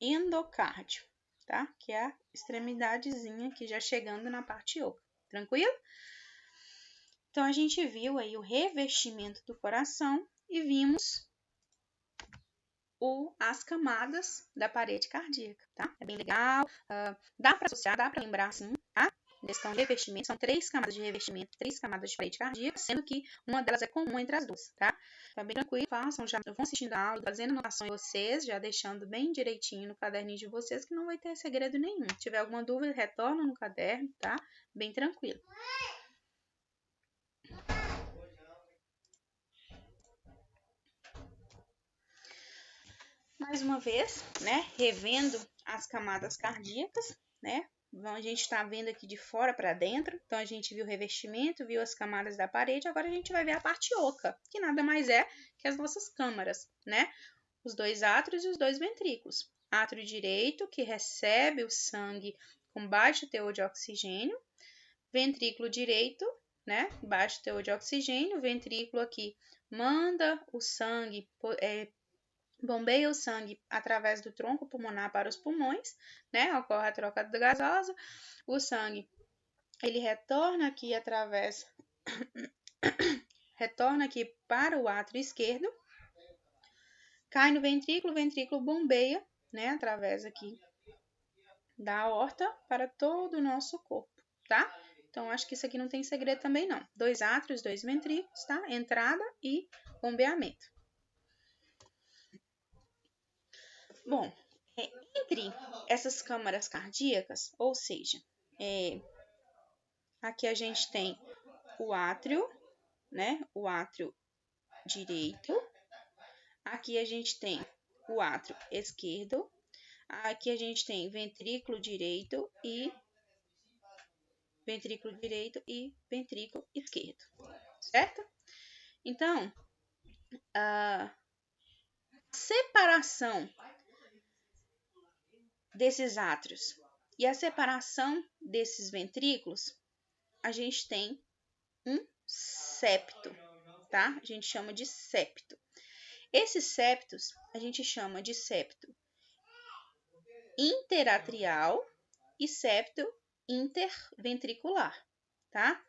endocárdio, tá? Que é a extremidadezinha aqui já chegando na parte oca. Tranquilo? Então, a gente viu aí o revestimento do coração e vimos as camadas da parede cardíaca, tá? É bem legal, dá para associar, dá para lembrar sim, tá? Questão de revestimento, são 3 camadas de revestimento, 3 camadas de parede cardíaca, sendo que uma delas é comum entre as duas, tá? Tá bem tranquilo, façam, já vão assistindo a aula, fazendo anotação em vocês, já deixando bem direitinho no caderninho de vocês, que não vai ter segredo nenhum. Se tiver alguma dúvida, retorna no caderno, tá? Bem tranquilo. Mais uma vez, né, revendo as camadas cardíacas, né? A gente está vendo aqui de fora para dentro. Então, a gente viu o revestimento, viu as camadas da parede. Agora, a gente vai ver a parte oca, que nada mais é que as nossas câmaras, né? Os 2 átrios e os 2 ventrículos. Átrio direito, que recebe o sangue com baixo teor de oxigênio. Ventrículo direito, né? Baixo teor de oxigênio. Ventrículo aqui manda o sangue, bombeia o sangue através do tronco pulmonar para os pulmões, né? Ocorre a troca gasosa. O sangue, ele retorna aqui através... retorna aqui para o átrio esquerdo. Cai no ventrículo, o ventrículo bombeia, né? Através aqui da aorta para todo o nosso corpo, tá? Então, acho que isso aqui não tem segredo também, não. 2 átrios, 2 ventrículos, tá? Entrada e bombeamento. Bom, entre essas câmaras cardíacas, ou seja, aqui a gente tem o átrio, né? O átrio direito. Aqui a gente tem o átrio esquerdo. Aqui a gente tem ventrículo direito e ventrículo esquerdo, certo? Então, a separação desses átrios e a separação desses ventrículos, a gente tem um septo, tá? A gente chama de septo. Esses septos a gente chama de septo interatrial e septo interventricular, tá?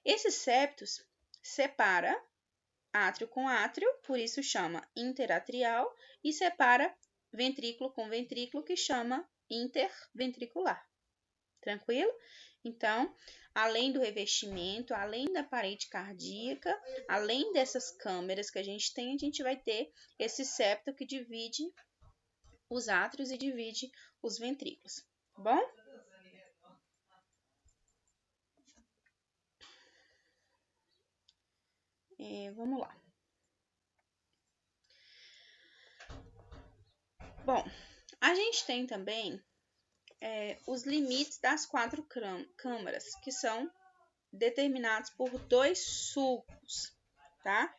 Esses septos separa átrio com átrio, por isso chama interatrial, e separa ventrículo com ventrículo, que chama interventricular. Tranquilo? Então, além do revestimento, além da parede cardíaca, além dessas câmeras que a gente vai ter esse septo que divide os átrios e divide os ventrículos, tá bom? Vamos lá. Bom, a gente tem também os limites das 4 câmaras, que são determinados por 2 sulcos, tá?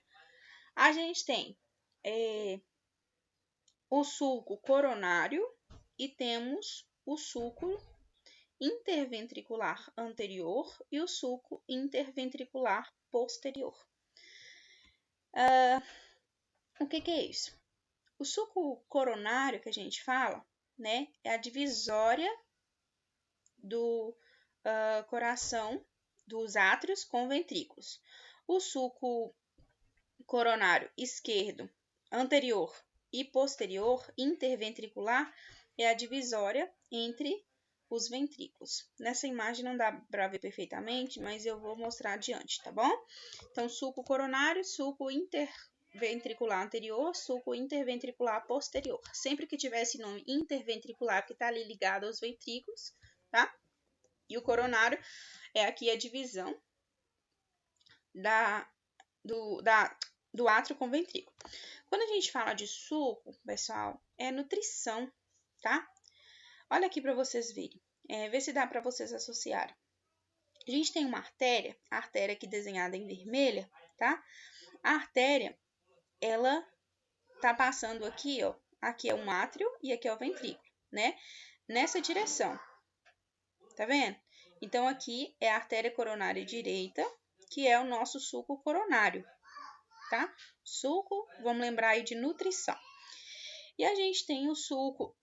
A gente tem o sulco coronário e temos o sulco interventricular anterior e o sulco interventricular posterior. O que é isso? O sulco coronário que a gente fala, né, é a divisória do coração dos átrios com ventrículos. O sulco coronário esquerdo, anterior e posterior, interventricular, é a divisória entre os ventrículos. Nessa imagem não dá para ver perfeitamente, mas eu vou mostrar adiante, tá bom? Então, sulco coronário, sulco interventricular anterior, sulco interventricular posterior. Sempre que tiver esse nome interventricular, que está ali ligado aos ventrículos, tá? E o coronário é aqui a divisão do átrio com ventrículo. Quando a gente fala de sulco, pessoal, é nutrição, tá? Olha aqui para vocês verem. Ver se dá para vocês associarem. A gente tem uma artéria, a artéria aqui desenhada em vermelha, tá? A artéria, ela tá passando aqui, ó. Aqui é um átrio e aqui é o ventrículo, né? Nessa direção. Tá vendo? Então, aqui é a artéria coronária direita, que é o nosso sulco coronário, tá? Sulco, vamos lembrar aí de nutrição. E a gente tem o sulco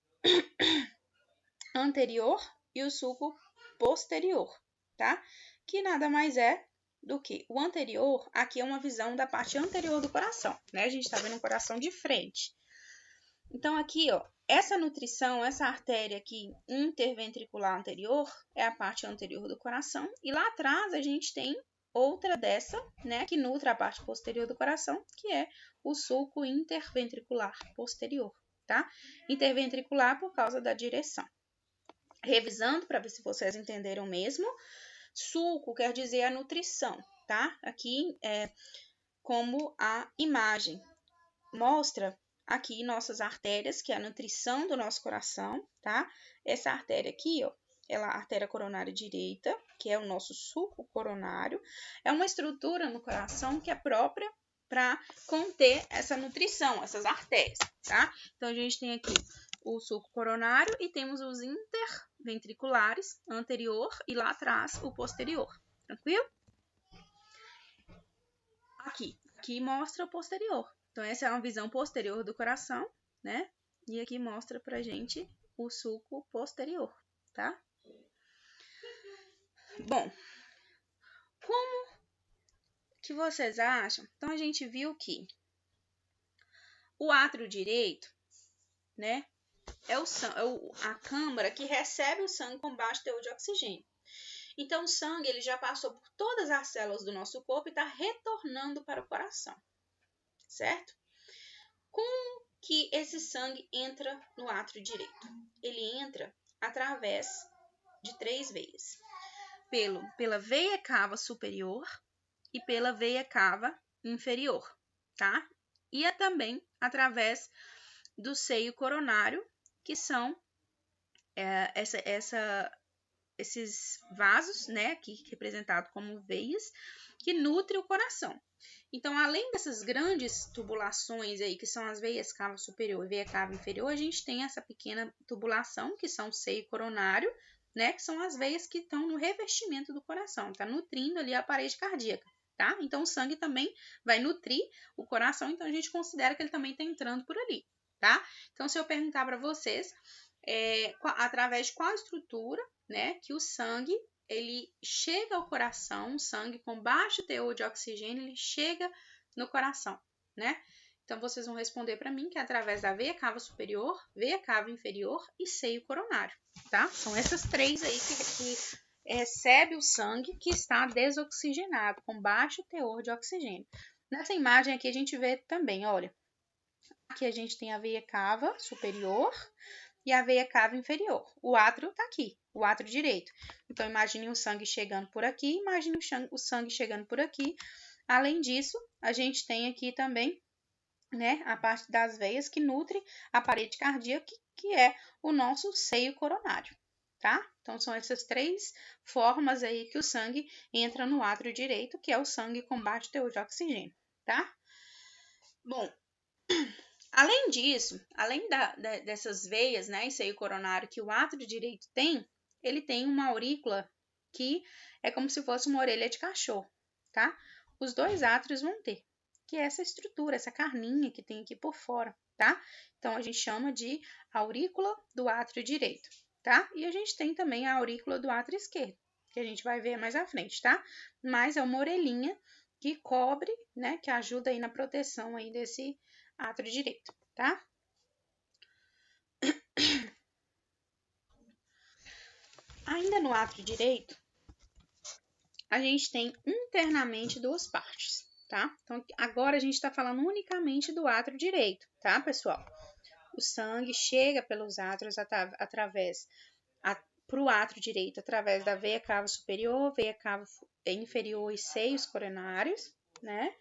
anterior e o sulco posterior, tá? Que nada mais é do que o anterior. Aqui é uma visão da parte anterior do coração, né? A gente tá vendo o coração de frente. Então, aqui, ó, essa nutrição, essa artéria aqui interventricular anterior é a parte anterior do coração. E lá atrás a gente tem outra dessa, né, que nutre a parte posterior do coração, que é o sulco interventricular posterior, tá? Interventricular por causa da direção. Revisando para ver se vocês entenderam mesmo, sulco quer dizer a nutrição, tá? Aqui é como a imagem mostra aqui nossas artérias, que é a nutrição do nosso coração, tá? Essa artéria aqui, ó, ela é a artéria coronária direita, que é o nosso sulco coronário, é uma estrutura no coração que é própria para conter essa nutrição, essas artérias, tá? Então, a gente tem aqui o sulco coronário e temos os interventriculares, anterior, e lá atrás o posterior, tranquilo? Aqui mostra o posterior. Então, essa é uma visão posterior do coração, né? E aqui mostra pra gente o sulco posterior, tá? Bom, como que vocês acham? Então, a gente viu que o átrio direito, né? É a câmara que recebe o sangue com baixo teor de oxigênio. Então, o sangue ele já passou por todas as células do nosso corpo e está retornando para o coração, certo? Como que esse sangue entra no átrio direito? Ele entra através de 3 veias. Pela veia cava superior e pela veia cava inferior, tá? E é também através do seio coronário, que são esses vasos, né, aqui representado como veias, que nutrem o coração. Então, além dessas grandes tubulações aí, que são as veias cava superior e veia cava inferior, a gente tem essa pequena tubulação, que são o seio coronário, né, que são as veias que estão no revestimento do coração, tá nutrindo ali a parede cardíaca, tá? Então, o sangue também vai nutrir o coração, então a gente considera que ele também está entrando por ali, tá? Então, se eu perguntar para vocês, através de qual estrutura, né, que o sangue ele chega ao coração, o sangue com baixo teor de oxigênio, ele chega no coração, né? Então, vocês vão responder para mim que é através da veia cava superior, veia cava inferior e seio coronário, tá? São essas 3 aí que recebe o sangue que está desoxigenado, com baixo teor de oxigênio. Nessa imagem aqui a gente vê também, olha, aqui a gente tem a veia cava superior e a veia cava inferior. O átrio está aqui, o átrio direito. Então, imagine o sangue chegando por aqui, imagine o sangue chegando por aqui. Além disso, a gente tem aqui também, né, a parte das veias que nutre a parede cardíaca, que é o nosso seio coronário, tá? Então, são essas 3 formas aí que o sangue entra no átrio direito, que é o sangue com baixo teor de oxigênio, tá? Bom, além disso, além dessas veias, né, e seio coronário que o átrio direito tem, ele tem uma aurícula que é como se fosse uma orelha de cachorro, tá? Os 2 átrios vão ter, que é essa estrutura, essa carninha que tem aqui por fora, tá? Então, a gente chama de aurícula do átrio direito, tá? E a gente tem também a aurícula do átrio esquerdo, que a gente vai ver mais à frente, tá? Mas é uma orelhinha que cobre, né, que ajuda aí na proteção aí desse átrio direito, tá? Ainda no átrio direito, a gente tem internamente 2 partes, tá? Então, agora a gente está falando unicamente do átrio direito, tá, pessoal? O sangue chega pelos átrios através para o átrio direito, através da veia cava superior, veia cava inferior e seios coronários, né?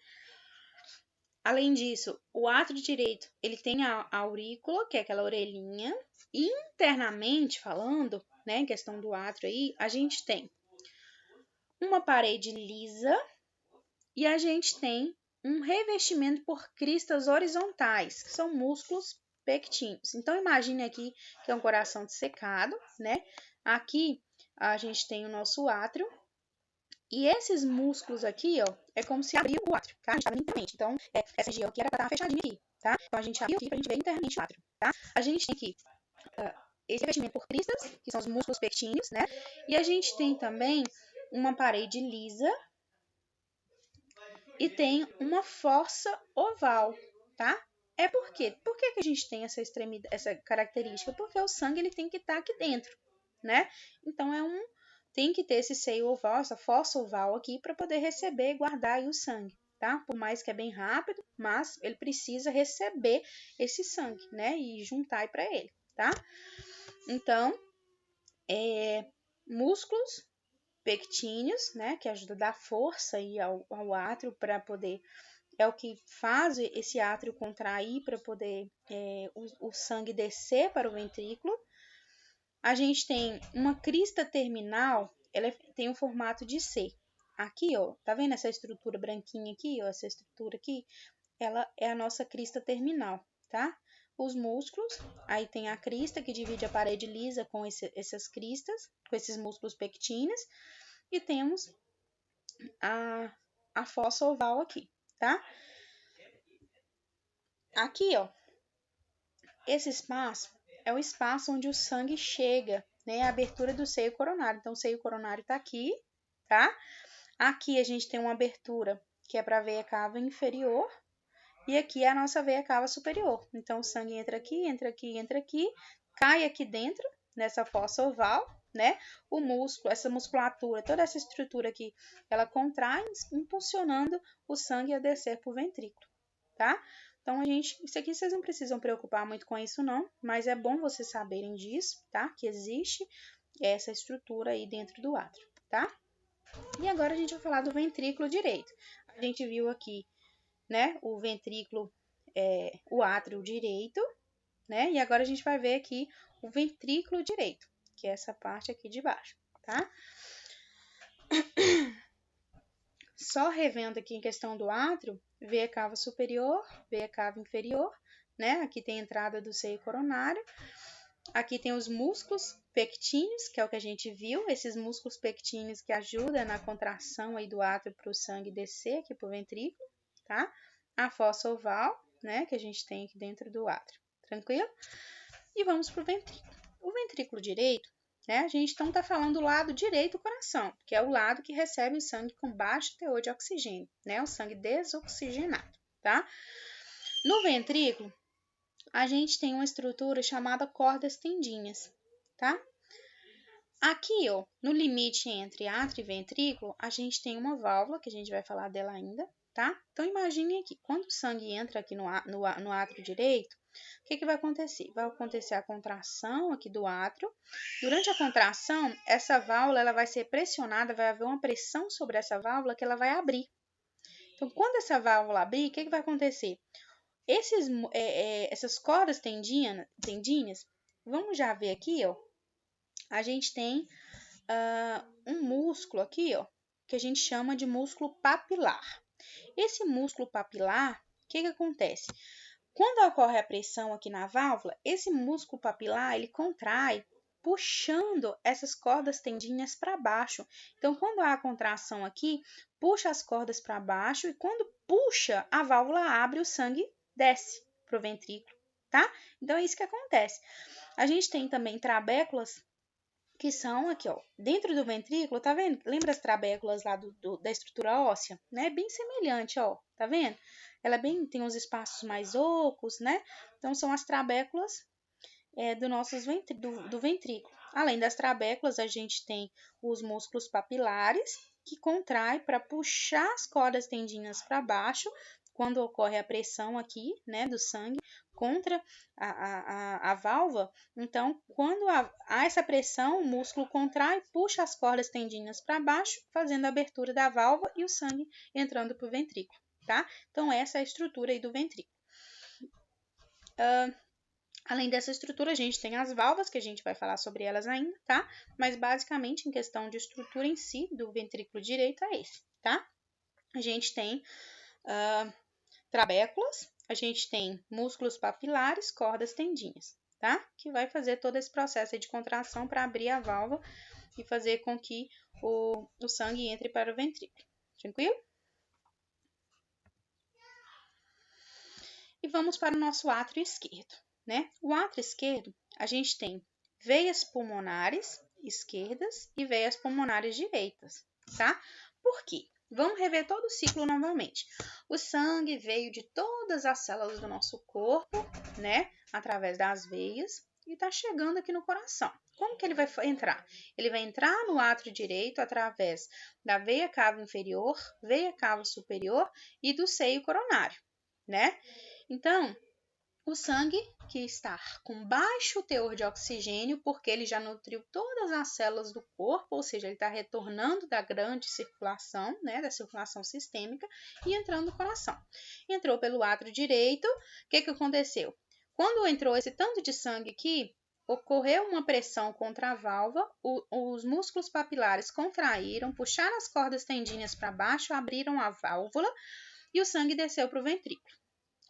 Além disso, o átrio direito, ele tem a aurícula, que é aquela orelhinha, e internamente falando, né, em questão do átrio aí, a gente tem uma parede lisa e a gente tem um revestimento por cristas horizontais, que são músculos pectíneos. Então, imagine aqui que é um coração dissecado, né? Aqui a gente tem o nosso átrio. E esses músculos aqui, ó, é como se abriu o átrio, tá? A gente tá vendo internamente. Então, essa região aqui era pra estar fechadinha aqui, tá? Então, a gente abriu aqui pra gente ver internamente o átrio, tá? A gente tem aqui esse revestimento por cristas, que são os músculos pectíneos, né? E a gente tem também uma parede lisa e tem uma fossa oval, tá? É por quê? Por que a gente tem essa extremidade, essa característica? Porque o sangue ele tem que estar aqui dentro, né? Então tem que ter esse seio oval, essa fossa oval aqui para poder receber e guardar aí o sangue, tá? Por mais que é bem rápido, mas ele precisa receber esse sangue, né? E juntar aí para ele, tá? Então, músculos pectíneos, né? Que ajuda a dar força aí ao átrio para poder é o que faz esse átrio contrair para poder o sangue descer para o ventrículo. A gente tem uma crista terminal, ela tem o formato de C. Aqui, ó, tá vendo essa estrutura branquinha aqui, ó, essa estrutura aqui? Ela é a nossa crista terminal, tá? Os músculos, aí tem a crista que divide a parede lisa com essas cristas, com esses músculos pectíneos, e temos a fossa oval aqui, tá? Aqui, ó, esse espaço é o espaço onde o sangue chega, né? A abertura do seio coronário. Então, o seio coronário tá aqui, tá? Aqui a gente tem uma abertura que é para a veia cava inferior e aqui é a nossa veia cava superior. Então, o sangue entra aqui, entra aqui, entra aqui, cai aqui dentro, nessa fossa oval, né? O músculo, essa musculatura, toda essa estrutura aqui, ela contrai, impulsionando o sangue a descer para o ventrículo, tá? Então, isso aqui vocês não precisam preocupar muito com isso não, mas é bom vocês saberem disso, tá? Que existe essa estrutura aí dentro do átrio, tá? E agora a gente vai falar do ventrículo direito. A gente viu aqui, né, o ventrículo, o átrio direito, né? E agora a gente vai ver aqui o ventrículo direito, que é essa parte aqui de baixo, tá? Só revendo aqui em questão do átrio, veia cava superior, veia cava inferior, né? Aqui tem a entrada do seio coronário. Aqui tem os músculos pectíneos, que é o que a gente viu, esses músculos pectíneos que ajudam na contração aí do átrio para o sangue descer aqui para o ventrículo, tá? A fossa oval, né? Que a gente tem aqui dentro do átrio, tranquilo? E vamos para o ventrículo. O ventrículo direito, né? A gente então está falando do lado direito do coração, que é o lado que recebe o sangue com baixo teor de oxigênio, né? O sangue desoxigenado, tá? No ventrículo, a gente tem uma estrutura chamada cordas tendinhas, tá? Aqui, ó, no limite entre átrio e ventrículo, a gente tem uma válvula, que a gente vai falar dela ainda, tá? Então, imagine aqui, quando o sangue entra aqui no átrio direito, o que vai acontecer? Vai acontecer a contração aqui do átrio. Durante a contração, essa válvula ela vai ser pressionada, vai haver uma pressão sobre essa válvula que ela vai abrir. Então, quando essa válvula abrir, o que vai acontecer? Essas cordas tendinhas, vamos já ver aqui, ó. A gente tem um músculo aqui, ó, que a gente chama de músculo papilar. Esse músculo papilar, o que acontece? Quando ocorre a pressão aqui na válvula, esse músculo papilar ele contrai, puxando essas cordas tendinhas para baixo. Então, quando há a contração aqui, puxa as cordas para baixo e quando puxa, a válvula abre, o sangue desce para o ventrículo, tá? Então, é isso que acontece. A gente tem também trabéculas que são aqui, ó, dentro do ventrículo, tá vendo? Lembra as trabéculas lá da estrutura óssea, né? Bem semelhante, ó, tá vendo? Ela tem uns espaços mais ocos, né? Então, são as trabéculas do ventrículo. Além das trabéculas, a gente tem os músculos papilares, que contrai para puxar as cordas tendinhas para baixo, quando ocorre a pressão aqui, né, do sangue contra a válvula. Então, quando há essa pressão, o músculo contrai, puxa as cordas tendinhas para baixo, fazendo a abertura da válvula e o sangue entrando para o ventrículo, tá? Então, essa é a estrutura aí do ventrículo. Além dessa estrutura, a gente tem as válvulas, que a gente vai falar sobre elas ainda, tá? Mas basicamente, em questão de estrutura em si, do ventrículo direito é esse, tá? A gente tem trabéculas, a gente tem músculos papilares, cordas tendinhas, tá? Que vai fazer todo esse processo de contração para abrir a válvula e fazer com que o sangue entre para o ventrículo. Tranquilo? E vamos para o nosso átrio esquerdo, né? O átrio esquerdo, a gente tem veias pulmonares esquerdas e veias pulmonares direitas, tá? Por quê? Vamos rever todo o ciclo novamente. O sangue veio de todas as células do nosso corpo, né? Através das veias e tá chegando aqui no coração. Como que ele vai entrar? Ele vai entrar no átrio direito através da veia cava inferior, veia cava superior e do seio coronário, né? Então, o sangue que está com baixo teor de oxigênio, porque ele já nutriu todas as células do corpo, ou seja, ele está retornando da grande circulação, né, da circulação sistêmica, e entrando no coração. Entrou pelo átrio direito, o que aconteceu? Quando entrou esse tanto de sangue aqui, ocorreu uma pressão contra a válvula, os músculos papilares contraíram, puxaram as cordas tendinhas para baixo, abriram a válvula e o sangue desceu para o ventrículo,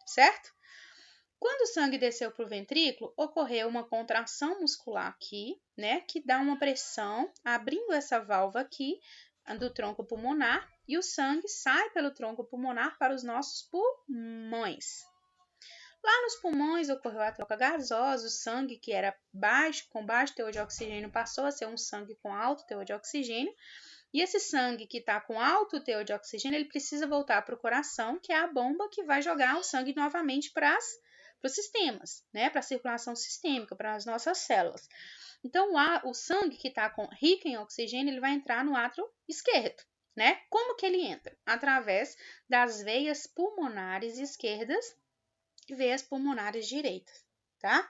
certo? Quando o sangue desceu para o ventrículo, ocorreu uma contração muscular aqui, né, que dá uma pressão, abrindo essa válvula aqui do tronco pulmonar, e o sangue sai pelo tronco pulmonar para os nossos pulmões. Lá nos pulmões ocorreu a troca gasosa, o sangue que era baixo, com baixo teor de oxigênio, passou a ser um sangue com alto teor de oxigênio, e esse sangue que está com alto teor de oxigênio, ele precisa voltar para o coração, que é a bomba que vai jogar o sangue novamente para os sistemas, né? Para a circulação sistêmica, para as nossas células. Então, o sangue que está rico em oxigênio, ele vai entrar no átrio esquerdo, né? Como que ele entra? Através das veias pulmonares esquerdas e veias pulmonares direitas, tá?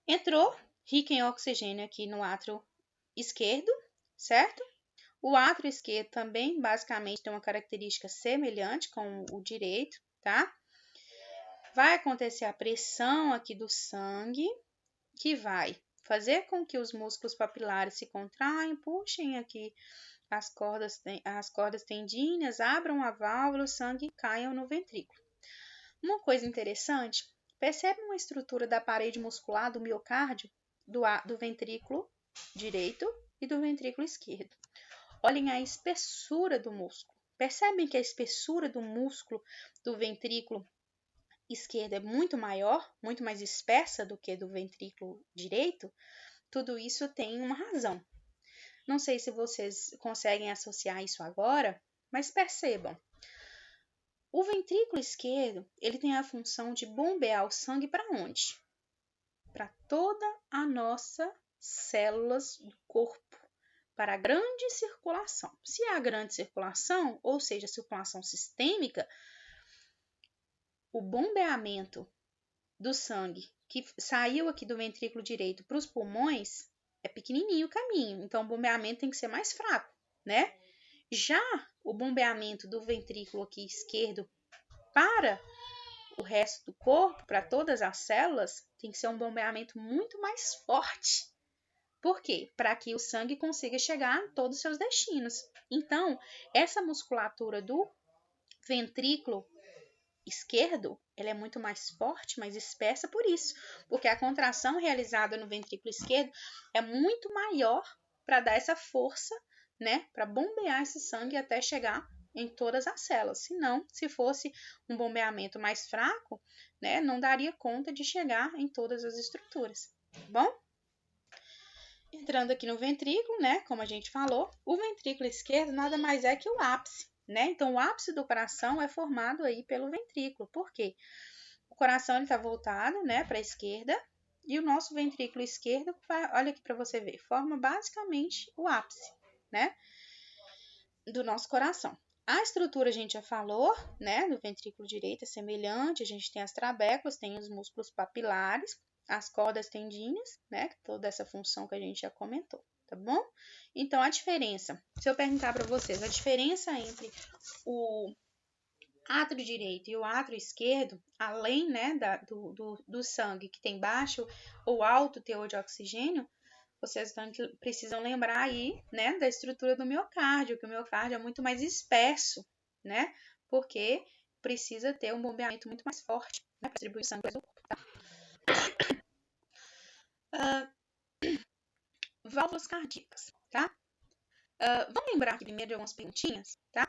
Entrou rico em oxigênio aqui no átrio esquerdo, certo? O átrio esquerdo também, basicamente, tem uma característica semelhante com o direito, tá? Vai acontecer a pressão aqui do sangue, que vai fazer com que os músculos papilares se contraem, puxem aqui as cordas tendinhas, abram a válvula, o sangue caia no ventrículo. Uma coisa interessante, percebe uma estrutura da parede muscular do miocárdio, do ventrículo direito e do ventrículo esquerdo. Olhem a espessura do músculo. Percebem que a espessura do músculo do ventrículo esquerdo é muito maior, muito mais espessa do que do ventrículo direito? Tudo isso tem uma razão. Não sei se vocês conseguem associar isso agora, mas percebam. O ventrículo esquerdo, ele tem a função de bombear o sangue para onde? Para toda a nossa células do corpo, para a grande circulação. Se há grande circulação, ou seja, circulação sistêmica, o bombeamento do sangue que saiu aqui do ventrículo direito para os pulmões é pequenininho o caminho, então o bombeamento tem que ser mais fraco, né? Já o bombeamento do ventrículo aqui esquerdo para o resto do corpo, para todas as células, tem que ser um bombeamento muito mais forte. Por quê? Para que o sangue consiga chegar a todos os seus destinos. Então, essa musculatura do ventrículo esquerdo, ela é muito mais forte, mais espessa por isso, porque a contração realizada no ventrículo esquerdo é muito maior para dar essa força, né, para bombear esse sangue até chegar em todas as células. Se fosse um bombeamento mais fraco, né, não daria conta de chegar em todas as estruturas, tá bom? Entrando aqui no ventrículo, né, como a gente falou, o ventrículo esquerdo nada mais é que o ápice, né? Então, o ápice do coração é formado aí pelo ventrículo. Por quê? O coração está voltado, né, para a esquerda e o nosso ventrículo esquerdo, olha aqui para você ver, forma basicamente o ápice, né, do nosso coração. A estrutura a gente já falou, né, do ventrículo direito é semelhante, a gente tem as trabéculas, tem os músculos papilares, as cordas tendinhas, né, toda essa função que a gente já comentou, tá bom? Então, a diferença, se eu perguntar para vocês, a diferença entre átrio direito e o átrio esquerdo, além, né, do sangue que tem baixo ou alto teor de oxigênio, vocês precisam lembrar aí, né, da estrutura do miocárdio, que o miocárdio é muito mais espesso, né, porque precisa ter um bombeamento muito mais forte, né, para distribuir o sangue para o corpo, tá? Válvulas cardíacas, tá? Vamos lembrar aqui primeiro de algumas perguntinhas, tá?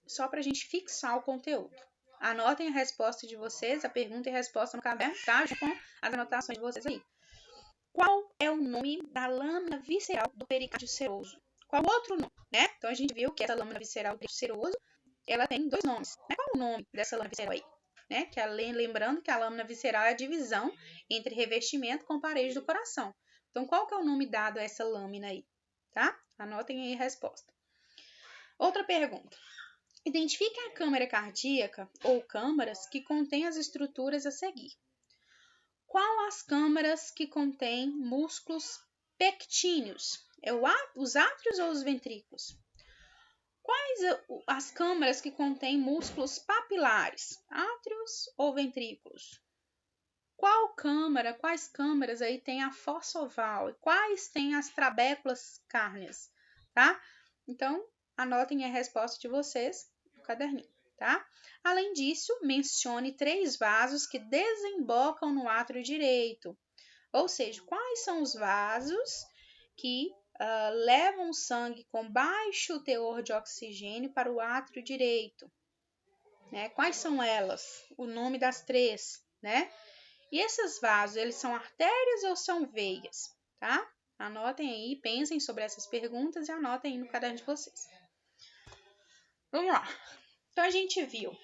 Só para a gente fixar o conteúdo. Anotem a resposta de vocês, a pergunta e a resposta no caderno, tá? Com as anotações de vocês aí. Qual é o nome da lâmina visceral do pericárdio seroso? Qual outro nome, né? Então a gente viu que essa lâmina visceral do pericárdio seroso, ela tem dois nomes, né? Qual o nome dessa lâmina visceral aí? Né? Que lembrando que a lâmina visceral é a divisão entre revestimento com parede do coração. Então qual que é o nome dado a essa lâmina aí? Tá? Anotem aí a resposta. Outra pergunta. Identifique a câmara cardíaca ou câmaras que contêm as estruturas a seguir. Qual as câmaras que contêm músculos pectíneos? Os átrios ou os ventrículos? Quais as câmaras que contêm músculos papilares? Átrios ou ventrículos? Quais câmaras aí tem a fossa oval? E quais tem as trabéculas cárneas? Tá? Então, anotem a resposta de vocês no caderninho, tá? Além disso, mencione 3 vasos que desembocam no átrio direito. Ou seja, quais são os vasos que levam o sangue com baixo teor de oxigênio para o átrio direito? Né? Quais são elas? O nome das 3, né? E esses vasos, eles são artérias ou são veias? Tá? Anotem aí, pensem sobre essas perguntas e anotem aí no caderno de vocês. Vamos lá. Então, a gente viu,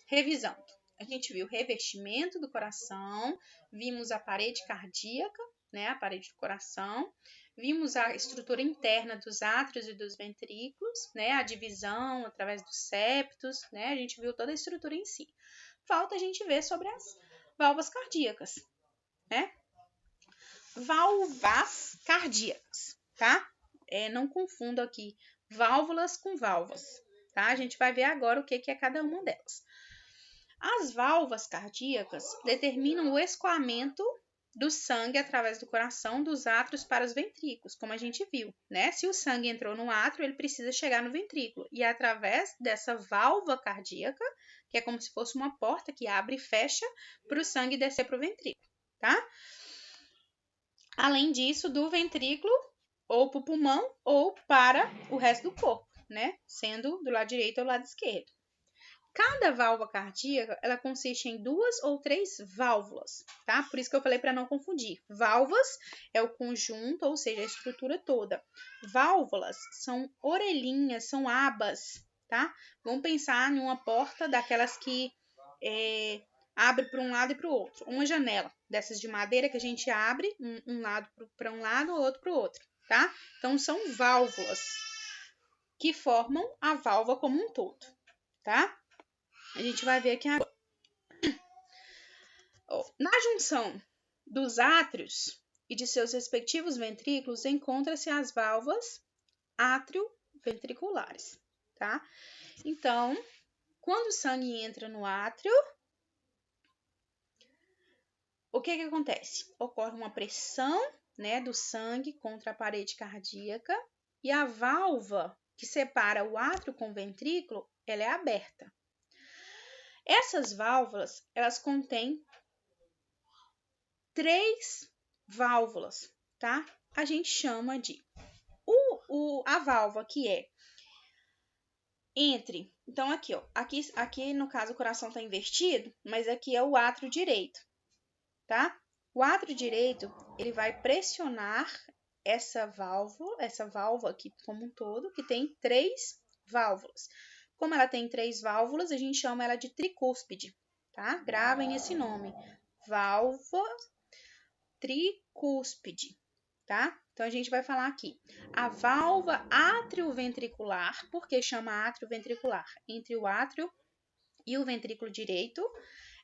revisando, a gente viu o revestimento do coração, vimos a parede cardíaca, né, a parede do coração, vimos a estrutura interna dos átrios e dos ventrículos, né, a divisão através dos septos, né, a gente viu toda a estrutura em si. Falta a gente ver sobre as válvulas cardíacas, né? Válvulas cardíacas, tá? Não confunda aqui válvulas com válvulas, tá? A gente vai ver agora o que é cada uma delas. As válvulas cardíacas determinam o escoamento do sangue através do coração, dos átrios para os ventrículos, como a gente viu, né? Se o sangue entrou no átrio, ele precisa chegar no ventrículo. E é através dessa válvula cardíaca, que é como se fosse uma porta que abre e fecha para o sangue descer para o ventrículo, tá? Além disso, do ventrículo, ou para o pulmão, ou para o resto do corpo, né? Sendo do lado direito ou do lado esquerdo. Cada válvula cardíaca, ela consiste em 2 ou 3 válvulas, tá? Por isso que eu falei para não confundir. Válvulas é o conjunto, ou seja, a estrutura toda. Válvulas são orelhinhas, são abas, tá? Vamos pensar em uma porta daquelas que abre para um lado e para o outro. Uma janela dessas de madeira que a gente abre um lado para um lado, outro para o outro, tá? Então, são válvulas que formam a válvula como um todo, tá? A gente vai ver aqui agora. Na junção dos átrios e de seus respectivos ventrículos, encontra-se as válvulas átrio-ventriculares, tá? Então, quando o sangue entra no átrio, o que acontece? Ocorre uma pressão, né, do sangue contra a parede cardíaca e a válvula que separa o átrio com o ventrículo, ela é aberta. Essas válvulas, elas contêm 3 válvulas, tá? A gente chama de a válvula que é entre. Então, aqui, ó. Aqui no caso, o coração está invertido, mas aqui é o átrio direito, tá? O átrio direito, ele vai pressionar essa válvula aqui como um todo, que tem 3 válvulas. Como ela tem 3 válvulas, a gente chama ela de tricúspide, tá? Gravem esse nome. Válvula tricúspide, tá? Então, a gente vai falar aqui. A válvula átrio-ventricular, por que chama átrio-ventricular? Entre o átrio e o ventrículo direito,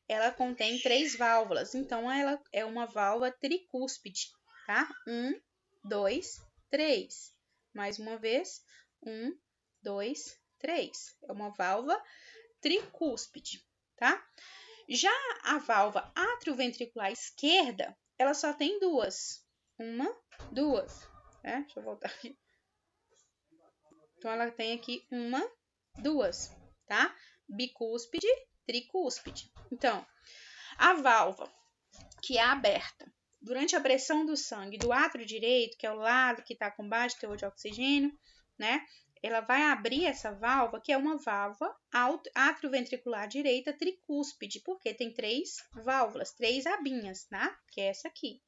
ela contém 3 válvulas. Então, ela é uma válvula tricúspide, tá? 1, 2, 3. Mais uma vez. 1, 2, 3. É uma válvula tricúspide, tá? Já a válvula atrioventricular esquerda, ela só tem duas. Uma, duas, né? Deixa eu voltar aqui. Então, ela tem aqui uma, duas, tá? Bicúspide, tricúspide. Então, a válvula que é aberta durante a pressão do sangue do átrio direito, que é o lado que está com baixo teor de oxigênio, né? Ela vai abrir essa válvula, que é uma válvula atrioventricular direita tricúspide, porque tem três válvulas, três abinhas, tá? Que é essa aqui.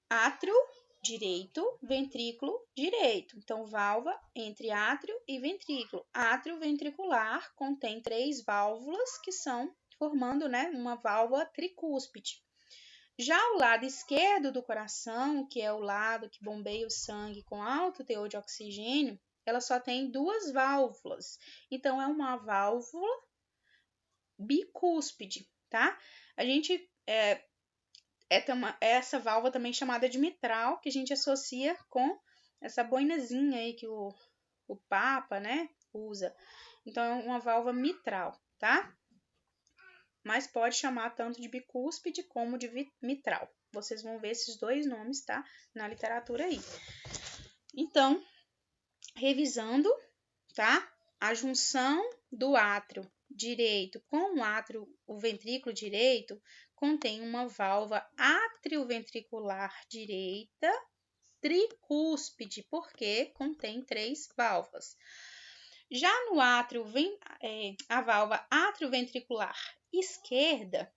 Átrio direito, ventrículo direito. Então, válvula entre átrio e ventrículo. Átrio ventricular contém três válvulas que são formando, né, uma válvula tricúspide. Já o lado esquerdo do coração, que é o lado que bombeia o sangue com alto teor de oxigênio, ela só tem duas válvulas. Então, é uma válvula bicúspide, tá? A gente essa válvula também chamada de mitral, que a gente associa com essa boinazinha aí que o Papa, né, usa. Então, é uma válvula mitral, tá? Mas pode chamar tanto de bicúspide como de mitral. Vocês vão ver esses dois nomes, tá? Na literatura aí. Então, revisando, tá? A junção do átrio direito com o ventrículo direito contém uma válvula atrioventricular direita tricúspide, porque contém três válvulas. Já no átrio, a válvula atrioventricular esquerda,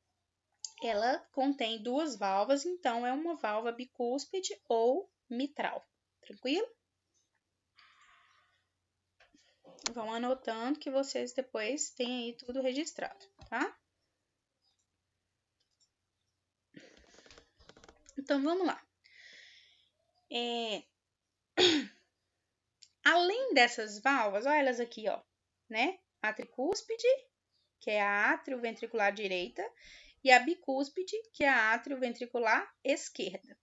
ela contém duas válvulas, então é uma válvula bicúspide ou mitral. Tranquilo? Vão anotando que vocês depois têm aí tudo registrado, tá? Então, vamos lá. Além dessas válvulas, olha elas aqui, ó, né? A tricúspide, que é a atrioventricular direita, e a bicúspide, que é a atrioventricular esquerda.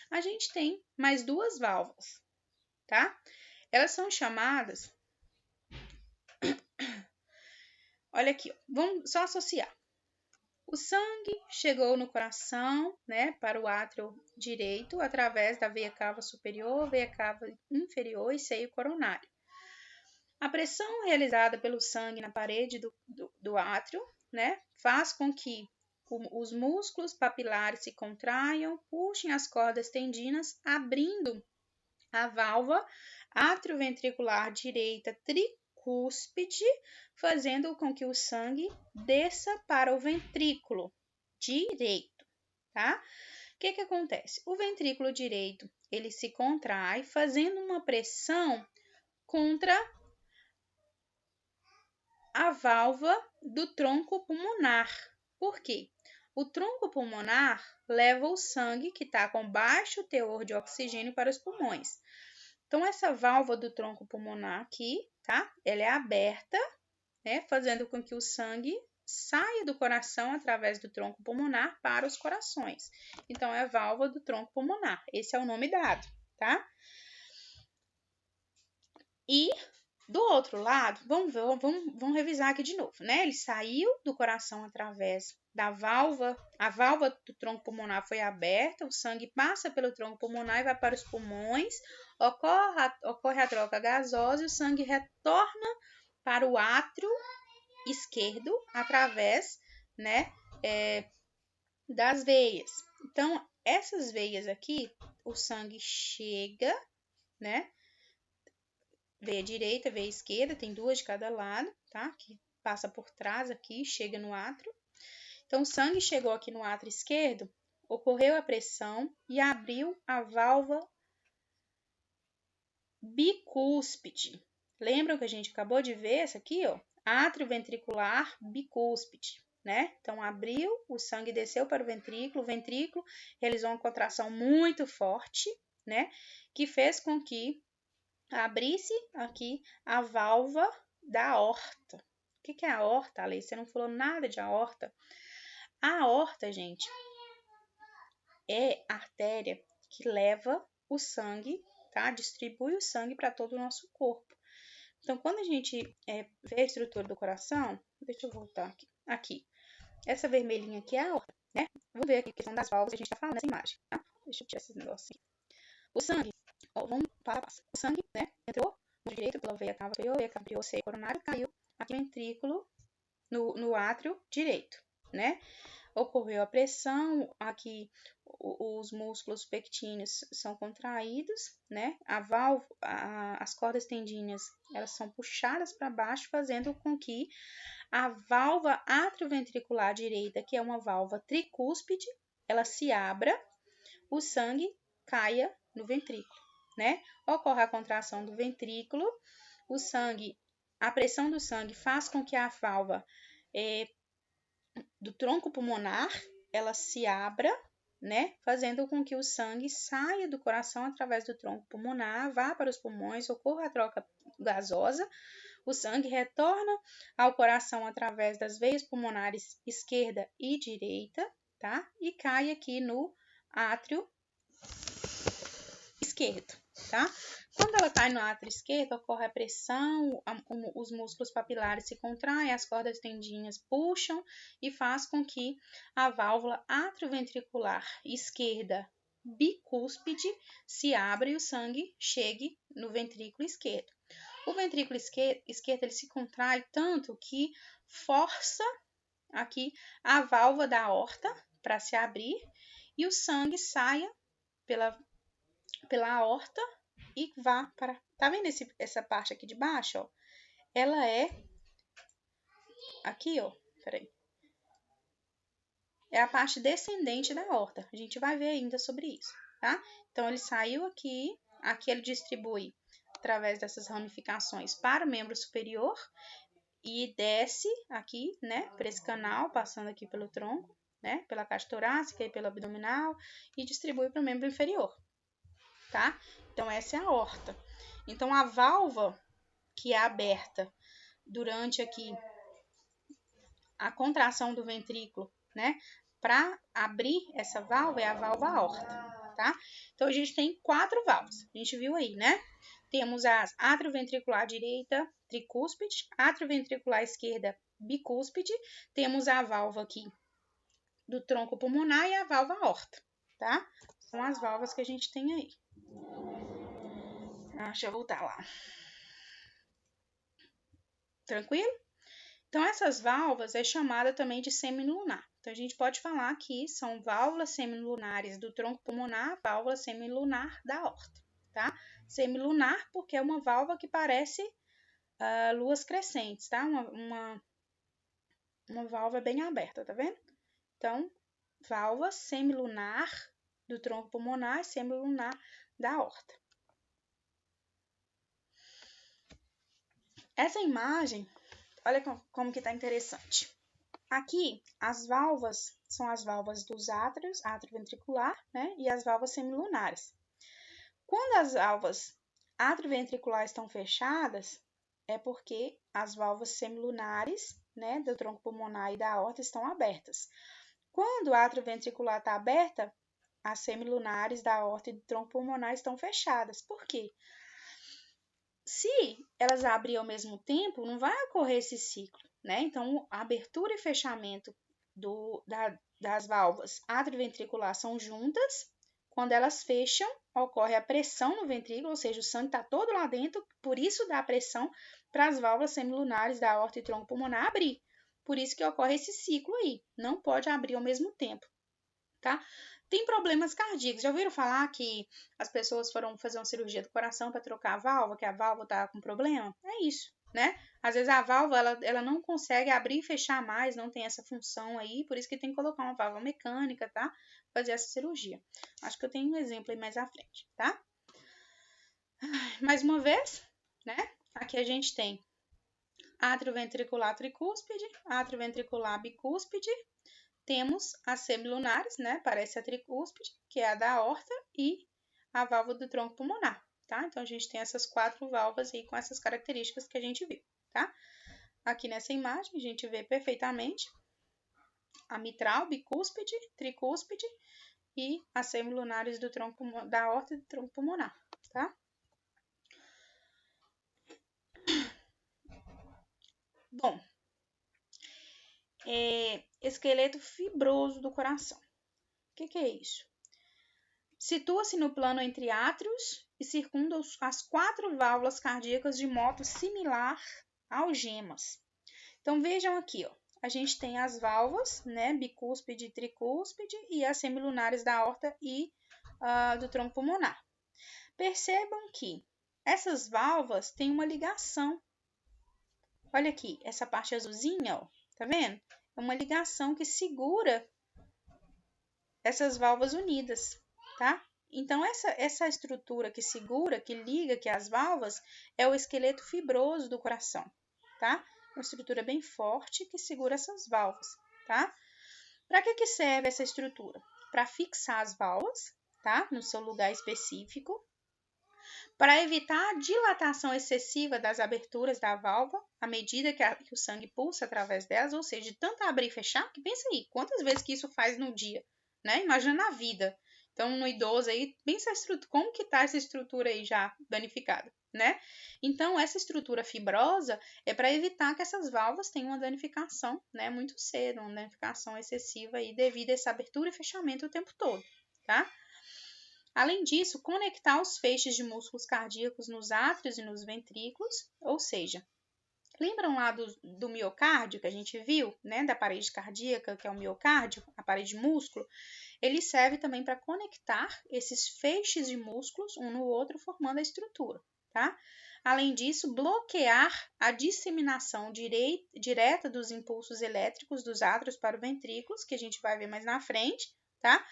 A gente tem mais duas válvulas, tá? Elas são chamadas... Olha aqui, ó, vamos só associar. O sangue chegou no coração, né, para o átrio direito, através da veia cava superior, veia cava inferior e seio coronário. A pressão realizada pelo sangue na parede do átrio, né, faz com que os músculos papilares se contraiam, puxem as cordas tendinas, abrindo a válvula atrioventricular direita tricúspide, fazendo com que o sangue desça para o ventrículo direito, tá? O que acontece? O ventrículo direito, ele se contrai, fazendo uma pressão contra a válvula do tronco pulmonar. Por quê? O tronco pulmonar leva o sangue que está com baixo teor de oxigênio para os pulmões. Então, essa válvula do tronco pulmonar aqui, tá? Ela é aberta, né? Fazendo com que o sangue saia do coração através do tronco pulmonar para os corações. Então, é a válvula do tronco pulmonar. Esse é o nome dado, tá? E do outro lado, vamos revisar aqui de novo, né? Ele saiu do coração através da válvula, a válvula do tronco pulmonar foi aberta, o sangue passa pelo tronco pulmonar e vai para os pulmões, ocorre a troca gasosa e o sangue retorna para o átrio esquerdo através, né, das veias. Então, essas veias aqui, o sangue chega, né? Veia direita, veia esquerda, tem duas de cada lado, tá? Que passa por trás aqui, chega no átrio. Então, o sangue chegou aqui no átrio esquerdo, ocorreu a pressão e abriu a válvula bicúspide. Lembram que a gente acabou de ver essa aqui, ó? Átrio ventricular bicúspide, né? Então, abriu, o sangue desceu para o ventrículo realizou uma contração muito forte, né? Que fez com que abrisse aqui a válvula da aorta. O que é a aorta, Ale? Você não falou nada de aorta. A aorta, gente, é a artéria que leva o sangue, tá? Distribui o sangue para todo o nosso corpo. Então, quando a gente vê a estrutura do coração, deixa eu voltar aqui. Aqui, essa vermelhinha aqui é a aorta, né? Vamos ver aqui a questão das válvulas que a gente tá falando nessa imagem, tá? Deixa eu tirar esse negócio aqui. O sangue, ó, vamos para a passo. O sangue, né, entrou no direito pela veia cava superior, veia cava inferior, coronário, caiu aqui no ventrículo, no átrio direito, né? Ocorreu a pressão, aqui os músculos pectíneos são contraídos, né? As cordas tendíneas, elas são puxadas para baixo, fazendo com que a válvula atrioventricular direita, que é uma válvula tricúspide, ela se abra, o sangue caia no ventrículo, né? Ocorre a contração do ventrículo, a pressão do sangue faz com que a válvula do tronco pulmonar, ela se abra, né, fazendo com que o sangue saia do coração através do tronco pulmonar, vá para os pulmões, ocorra a troca gasosa, o sangue retorna ao coração através das veias pulmonares esquerda e direita, tá? E cai aqui no átrio esquerdo, tá? Quando ela cai no átrio esquerdo, ocorre a pressão, os músculos papilares se contraem, as cordas tendinhas puxam e faz com que a válvula atrioventricular esquerda bicúspide se abra e o sangue chegue no ventrículo esquerdo. O ventrículo esquerdo ele se contrai tanto que força aqui a válvula da aorta para se abrir e o sangue saia pela aorta e vá para... Tá vendo essa parte aqui de baixo, ó? Ela é... Aqui, ó. Peraí. É a parte descendente da aorta. A gente vai ver ainda sobre isso, tá? Então, ele saiu aqui. Aqui ele distribui através dessas ramificações para o membro superior e desce aqui, né? Por esse canal, passando aqui pelo tronco, né? Pela caixa torácica e pelo abdominal e distribui para o membro inferior, tá? Então, essa é a aorta. Então, a válvula que é aberta durante aqui a contração do ventrículo, né? Para abrir essa válvula é a válvula aorta, tá? Então, a gente tem 4 válvulas. A gente viu aí, né? Temos a atrioventricular direita tricúspide, atrioventricular esquerda bicúspide, temos a válvula aqui do tronco pulmonar e a válvula aorta, tá? São as válvulas que a gente tem aí. Deixa eu voltar lá. Tranquilo? Então, essas válvulas é chamada também de semilunar. Então, a gente pode falar que são válvulas semilunares do tronco pulmonar, válvula semilunar da aorta, tá? Semilunar porque é uma válvula que parece luas crescentes, tá? Uma válvula bem aberta, tá vendo? Então, válvula semilunar do tronco pulmonar e semilunar da aorta. Essa imagem, olha como que tá interessante. Aqui, as válvulas são as válvulas dos átrios, átrio ventricular, né? E as válvulas semilunares. Quando as válvulas atrioventriculares estão fechadas, é porque as válvulas semilunares, né, do tronco pulmonar e da aorta estão abertas. Quando a atrioventricular está aberta, as semilunares da aorta e do tronco pulmonar estão fechadas. Por quê? Se elas abrirem ao mesmo tempo, não vai ocorrer esse ciclo, né? Então, a abertura e fechamento das válvulas atrioventricular são juntas. Quando elas fecham, ocorre a pressão no ventrículo, ou seja, o sangue está todo lá dentro, por isso dá pressão para as válvulas semilunares da aorta e tronco pulmonar abrir. Por isso que ocorre esse ciclo aí, não pode abrir ao mesmo tempo, tá? Tem problemas cardíacos. Já ouviram falar que as pessoas foram fazer uma cirurgia do coração para trocar a válvula, que a válvula tá com problema? É isso, né? Às vezes a válvula ela não consegue abrir e fechar mais, não tem essa função aí, por isso que tem que colocar uma válvula mecânica, tá? Fazer essa cirurgia. Acho que eu tenho um exemplo aí mais à frente, tá? Mais uma vez, né? Aqui a gente tem atrioventricular tricúspide, atrioventricular bicúspide. Temos as semilunares, né? Parece a tricúspide, que é a da aorta, e a válvula do tronco pulmonar, tá? Então, a gente tem essas 4 válvulas aí com essas características que a gente viu, tá? Aqui nessa imagem, a gente vê perfeitamente a mitral, bicúspide, tricúspide e as semilunares do tronco da aorta e do tronco pulmonar, tá? Bom, esqueleto fibroso do coração. O que é isso? Situa-se no plano entre átrios e circunda as 4 válvulas cardíacas de modo similar ao gemas. Então vejam aqui, ó, a gente tem as válvulas, né, bicúspide e tricúspide, e as semilunares da aorta e do tronco pulmonar. Percebam que essas válvulas têm uma ligação. Olha aqui, essa parte azulzinha, ó, tá vendo? É uma ligação que segura essas válvulas unidas, tá? Então, essa estrutura que segura, que liga aqui as válvulas, é o esqueleto fibroso do coração, tá? Uma estrutura bem forte que segura essas válvulas, tá? Para que serve essa estrutura? Para fixar as válvulas, tá? No seu lugar específico, para evitar a dilatação excessiva das aberturas da válvula, à medida que o sangue pulsa através delas, ou seja, de tanto abrir e fechar, que pensa aí, quantas vezes que isso faz no dia, né? Imagina na vida. Então, no idoso aí, pensa a estrutura, como que tá essa estrutura aí já danificada, né? Então, essa estrutura fibrosa é para evitar que essas válvulas tenham uma danificação, né, muito cedo, uma danificação excessiva aí devido a essa abertura e fechamento o tempo todo, tá? Além disso, conectar os feixes de músculos cardíacos nos átrios e nos ventrículos, ou seja, lembram lá do miocárdio que a gente viu, né, da parede cardíaca, que é o miocárdio, a parede de músculo? Ele serve também para conectar esses feixes de músculos um no outro, formando a estrutura, tá? Além disso, bloquear a disseminação direta dos impulsos elétricos dos átrios para os ventrículos, que a gente vai ver mais na frente, tá?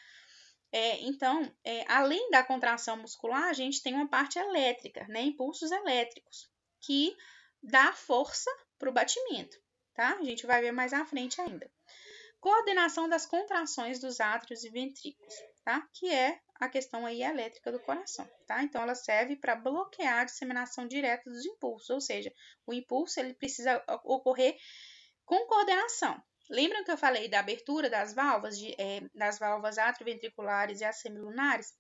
Então, além da contração muscular, a gente tem uma parte elétrica, né? Impulsos elétricos, que dá força para o batimento, tá? A gente vai ver mais à frente ainda. Coordenação das contrações dos átrios e ventrículos, tá? Que é a questão aí elétrica do coração, tá? Então, ela serve para bloquear a disseminação direta dos impulsos, ou seja, o impulso ele precisa ocorrer com coordenação. Lembram que eu falei da abertura das válvulas atrioventriculares e as semilunares?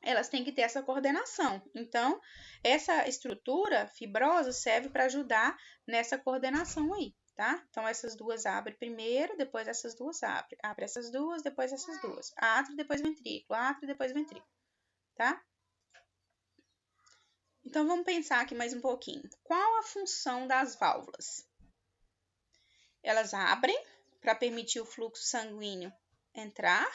Elas têm que ter essa coordenação. Então, essa estrutura fibrosa serve para ajudar nessa coordenação aí, tá? Então, essas duas abrem primeiro, depois essas duas abrem. Abre essas duas, depois essas duas. Átrio, depois ventrículo. Átrio, depois ventrículo, tá? Então, vamos pensar aqui mais um pouquinho. Qual a função das válvulas? Elas abrem para permitir o fluxo sanguíneo entrar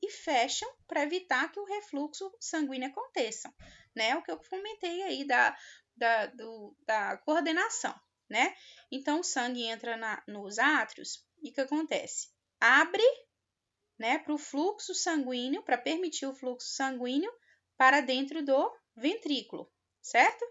e fecham para evitar que o refluxo sanguíneo aconteça, né? O que eu comentei aí da coordenação, né? Então, o sangue entra nos átrios e o que acontece? Abre, né, para o fluxo sanguíneo, para permitir o fluxo sanguíneo para dentro do ventrículo, certo?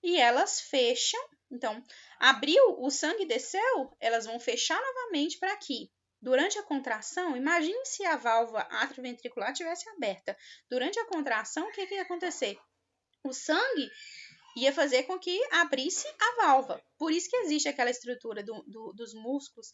E elas fecham. Então, abriu, o sangue desceu, elas vão fechar novamente para aqui. Durante a contração, imagine se a válvula atrioventricular tivesse aberta. Durante a contração, o que ia acontecer? O sangue ia fazer com que abrisse a válvula. Por isso que existe aquela estrutura dos músculos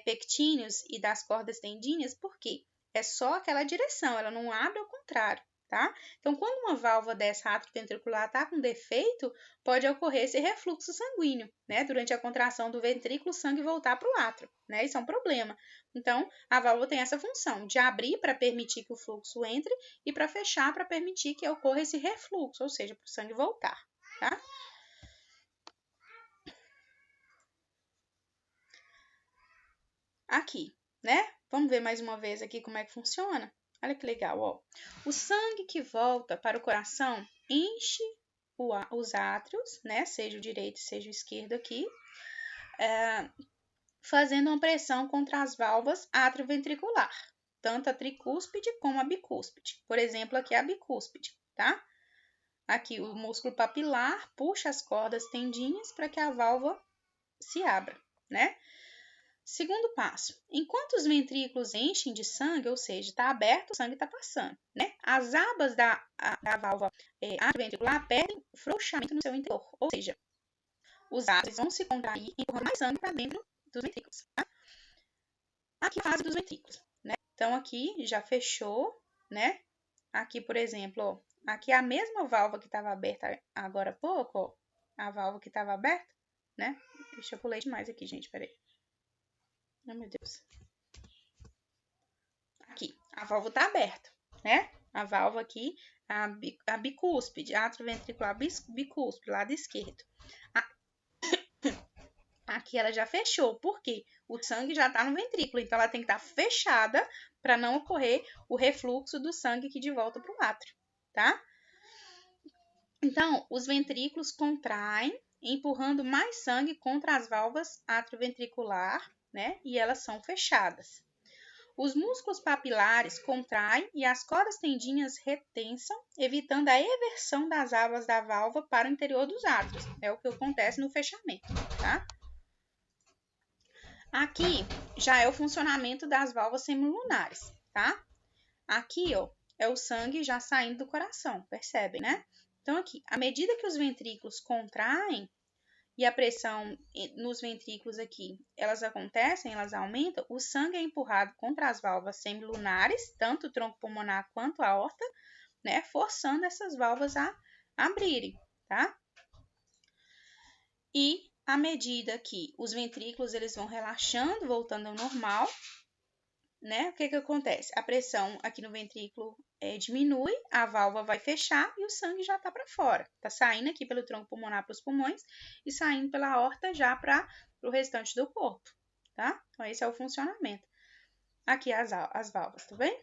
pectíneos e das cordas tendíneas, porque é só aquela direção, ela não abre ao contrário. Tá? Então, quando uma válvula dessa atrioventricular está com defeito, pode ocorrer esse refluxo sanguíneo, né? Durante a contração do ventrículo, o sangue voltar para o átrio, né? Isso é um problema. Então, a válvula tem essa função de abrir para permitir que o fluxo entre e para fechar para permitir que ocorra esse refluxo, ou seja, para o sangue voltar, tá? Aqui, né? Vamos ver mais uma vez aqui como é que funciona? Olha que legal, ó. O sangue que volta para o coração enche os átrios, né? Seja o direito, seja o esquerdo aqui, fazendo uma pressão contra as válvulas atrioventricular, tanto a tricúspide como a bicúspide. Por exemplo, aqui a bicúspide, tá? Aqui o músculo papilar puxa as cordas tendíneas para que a válvula se abra, né? Segundo passo, enquanto os ventrículos enchem de sangue, ou seja, está aberto, o sangue está passando, né? As abas da válvula atrioventricular perdem o frouxamento no seu interior, ou seja, os átrios vão se contrair, empurrando mais sangue para dentro dos ventrículos, tá? Aqui a fase dos ventrículos, né? Então, aqui já fechou, né? Aqui, por exemplo, ó, aqui é a mesma válvula que estava aberta agora há pouco, ó, a válvula que estava aberta, né? Deixa eu pular demais aqui, gente, peraí. Ai, meu Deus. Aqui, a válvula tá aberta, né? A válvula aqui, a bicúspide, atrioventricular bicúspide, lado esquerdo. Aqui ela já fechou, porque o sangue já tá no ventrículo, então ela tem que estar fechada para não ocorrer o refluxo do sangue aqui de volta pro átrio, tá? Então, os ventrículos contraem, empurrando mais sangue contra as válvulas atrioventricular, né? E elas são fechadas. Os músculos papilares contraem e as cordas tendinhas retensam, evitando a eversão das águas da válvula para o interior dos átrios. É o que acontece no fechamento, tá? Aqui já é o funcionamento das válvulas semilunares, tá? Aqui, ó, é o sangue já saindo do coração, percebem, né? Então, aqui, à medida que os ventrículos contraem e a pressão nos ventrículos aqui, elas acontecem, elas aumentam, o sangue é empurrado contra as válvulas semilunares, tanto o tronco pulmonar quanto a aorta, né? Forçando essas válvulas a abrirem, tá? E à medida que os ventrículos eles vão relaxando, voltando ao normal, né? O que que acontece? A pressão aqui no ventrículo diminui, a válvula vai fechar e o sangue já tá para fora. Tá saindo aqui pelo tronco pulmonar para os pulmões e saindo pela aorta já para o restante do corpo, tá? Então, esse é o funcionamento. Aqui as válvulas, tá vendo?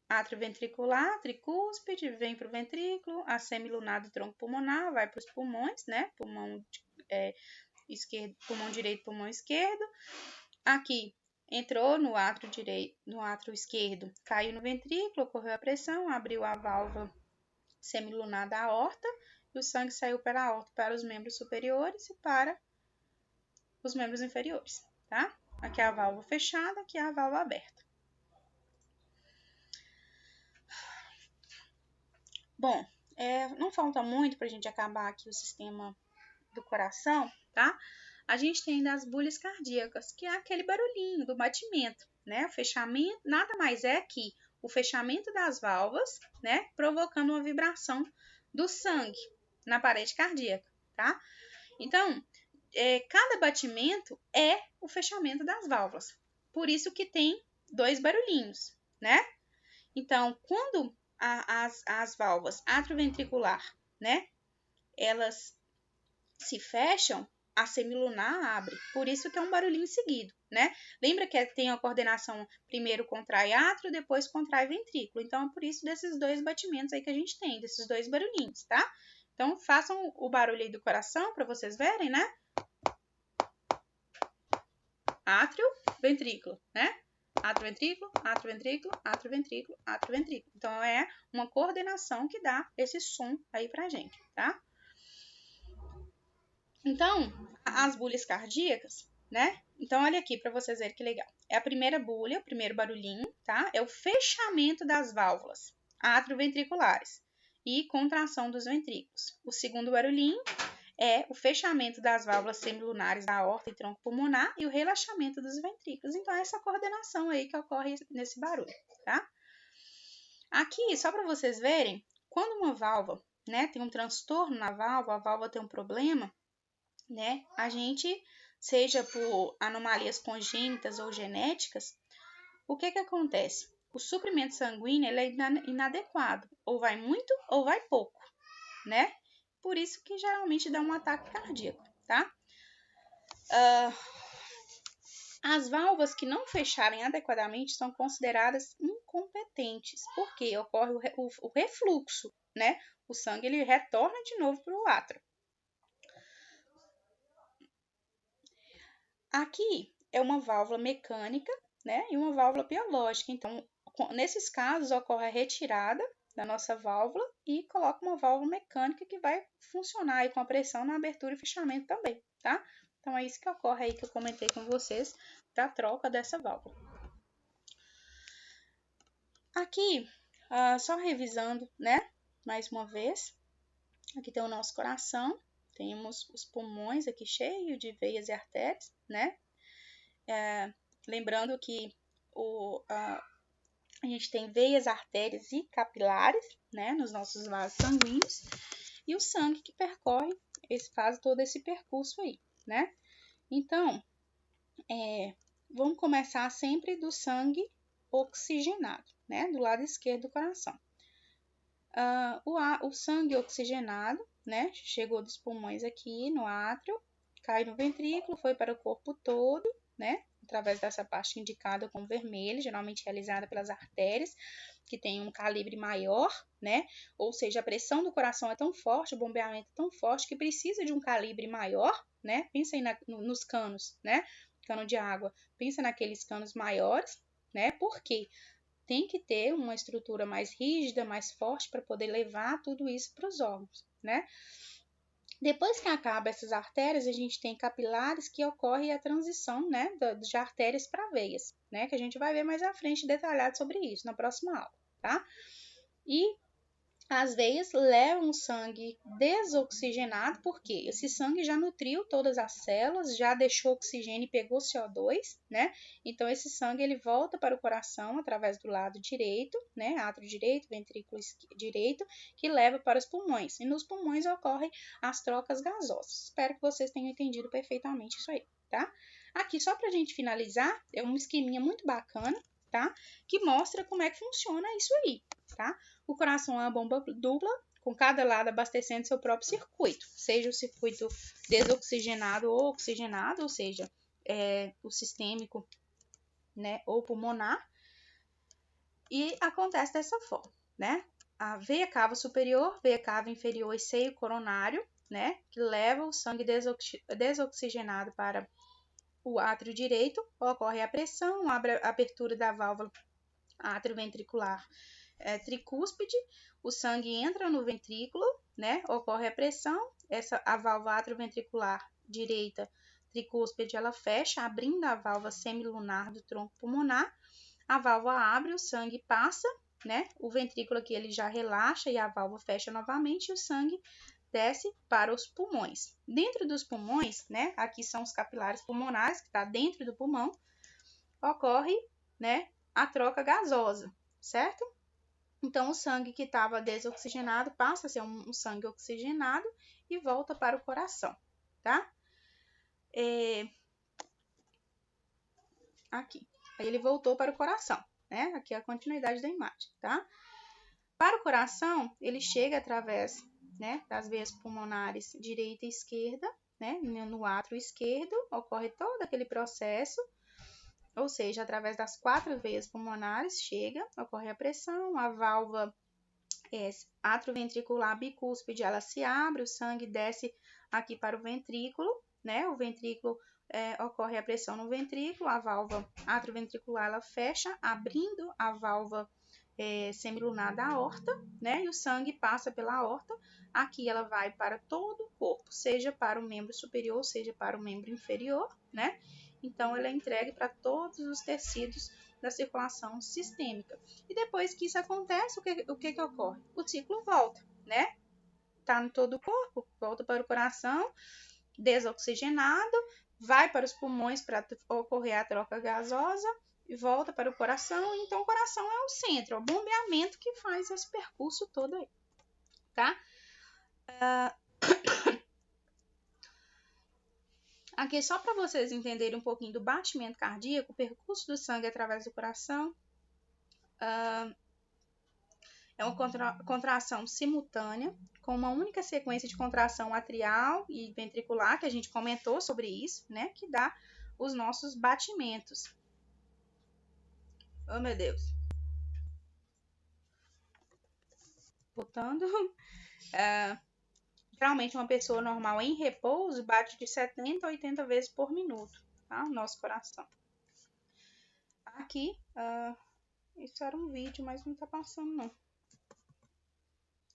Atrioventricular, tricúspide, vem para o ventrículo, a semilunar do tronco pulmonar vai para os pulmões, né? Pulmão esquerdo, pulmão direito, pulmão esquerdo. Aqui entrou no átrio direito, no átrio esquerdo, caiu no ventrículo, ocorreu a pressão, abriu a válvula semilunar da aorta e o sangue saiu pela aorta para os membros superiores e para os membros inferiores, tá? Aqui é a válvula fechada, aqui é a válvula aberta. Bom, não falta muito para a gente acabar aqui o sistema do coração, tá? A gente tem ainda as bulhas cardíacas, que é aquele barulhinho do batimento, né? O fechamento nada mais é que o fechamento das válvulas, né? Provocando uma vibração do sangue na parede cardíaca, tá? Então, cada batimento é o fechamento das válvulas. Por isso que tem 2 barulhinhos, né? Então, quando as válvulas atrioventricular, né? Elas se fecham, a semilunar abre. Por isso que é um barulhinho seguido, né? Lembra que tem a coordenação, primeiro contrai átrio, depois contrai ventrículo. Então, é por isso desses 2 batimentos aí que a gente tem, desses 2 barulhinhos, tá? Então, façam o barulho aí do coração para vocês verem, né? Átrio, ventrículo, né? Átrio, ventrículo, átrio, ventrículo, átrio, ventrículo, átrio, ventrículo. Então, é uma coordenação que dá esse som aí pra gente, tá? Então, as bulhas cardíacas, né? Então, olha aqui para vocês verem que legal. É a primeira bulha, o primeiro barulhinho, tá? É o fechamento das válvulas atrioventriculares e contração dos ventrículos. O segundo barulhinho é o fechamento das válvulas semilunares da aorta e tronco pulmonar e o relaxamento dos ventrículos. Então, é essa coordenação aí que ocorre nesse barulho, tá? Aqui, só para vocês verem, quando uma válvula, né, tem um transtorno na válvula, a válvula tem um problema, né? A gente, seja por anomalias congênitas ou genéticas, o que acontece? O suprimento sanguíneo ele é inadequado, ou vai muito ou vai pouco, né? Por isso que geralmente dá um ataque cardíaco, tá? As válvulas que não fecharem adequadamente são consideradas incompetentes, porque ocorre o refluxo, né? O sangue ele retorna de novo para o átrio. Aqui é uma válvula mecânica, né, e uma válvula biológica. Então, nesses casos, ocorre a retirada da nossa válvula e coloca uma válvula mecânica que vai funcionar aí com a pressão na abertura e fechamento também, tá? Então, é isso que ocorre aí que eu comentei com vocês da troca dessa válvula. Aqui, só revisando, né, mais uma vez, aqui tem o nosso coração, temos os pulmões aqui cheios de veias e artérias, né? Lembrando que a gente tem veias, artérias e capilares, né, nos nossos vasos sanguíneos, e o sangue que percorre, faz todo esse percurso aí, né? Então, vamos começar sempre do sangue oxigenado, né? Do lado esquerdo do coração. O sangue oxigenado, né? Chegou dos pulmões aqui no átrio, cai no ventrículo, foi para o corpo todo, né? Através dessa parte indicada com vermelho, geralmente realizada pelas artérias, que tem um calibre maior, né? Ou seja, a pressão do coração é tão forte, o bombeamento é tão forte que precisa de um calibre maior, né? Pensa aí nos canos, né? Cano de água. Pensa naqueles canos maiores, né? Por quê? Tem que ter uma estrutura mais rígida, mais forte para poder levar tudo isso para os órgãos, né? Depois que acaba essas artérias, a gente tem capilares que ocorre a transição, né, de artérias para veias, né, que a gente vai ver mais à frente detalhado sobre isso na próxima aula, tá? E as veias levam o sangue desoxigenado, porque esse sangue já nutriu todas as células, já deixou oxigênio e pegou CO2, né? Então, esse sangue ele volta para o coração através do lado direito, né? Átrio direito, ventrículo direito, que leva para os pulmões. E nos pulmões ocorrem as trocas gasosas. Espero que vocês tenham entendido perfeitamente isso aí, tá? Aqui, só para a gente finalizar, é um esqueminha muito bacana, tá? Que mostra como é que funciona isso aí, tá? O coração é uma bomba dupla, com cada lado abastecendo seu próprio circuito, seja o circuito desoxigenado ou oxigenado, ou seja, o sistêmico, né, ou pulmonar, e acontece dessa forma, né? A veia cava superior, veia cava inferior e seio coronário, né, que leva o sangue desoxigenado para o átrio direito, ocorre a pressão, abre a abertura da válvula atrioventricular tricúspide, o sangue entra no ventrículo, né? Ocorre a pressão, a válvula atrioventricular direita tricúspide ela fecha, abrindo a válvula semilunar do tronco pulmonar. A válvula abre, o sangue passa, né? O ventrículo aqui ele já relaxa e a válvula fecha novamente e o sangue desce para os pulmões. Dentro dos pulmões, né? Aqui são os capilares pulmonares que está dentro do pulmão. Ocorre, né? A troca gasosa, certo? Então, o sangue que estava desoxigenado passa a ser um sangue oxigenado e volta para o coração, tá? Aqui. Aí ele voltou para o coração, né? Aqui é a continuidade da imagem, tá? Para o coração, ele chega através, né, das veias pulmonares direita e esquerda, né? No átrio esquerdo ocorre todo aquele processo, ou seja, através das 4 veias pulmonares chega, ocorre a pressão, a válvula atrioventricular bicúspide, ela se abre, o sangue desce aqui para o ventrículo, né? O ventrículo ocorre a pressão no ventrículo, a válvula atrioventricular ela fecha, abrindo a válvula semilunar da aorta, né? E o sangue passa pela aorta, aqui ela vai para todo o corpo, seja para o membro superior, seja para o membro inferior, né? Então, ela é entregue para todos os tecidos da circulação sistêmica. E depois que isso acontece, o que ocorre? O ciclo volta, né? Tá em todo o corpo, volta para o coração, desoxigenado, vai para os pulmões para ocorrer a troca gasosa e volta para o coração. Então, o coração é o centro, é o bombeamento que faz esse percurso todo aí, tá? Aqui, só para vocês entenderem um pouquinho do batimento cardíaco, o percurso do sangue através do coração é uma contração simultânea, com uma única sequência de contração atrial e ventricular, que a gente comentou sobre isso, né? Que dá os nossos batimentos. Oh, meu Deus. Voltando. Geralmente, uma pessoa normal em repouso bate de 70 a 80 vezes por minuto, tá? O nosso coração. Aqui, isso era um vídeo, mas não tá passando, não.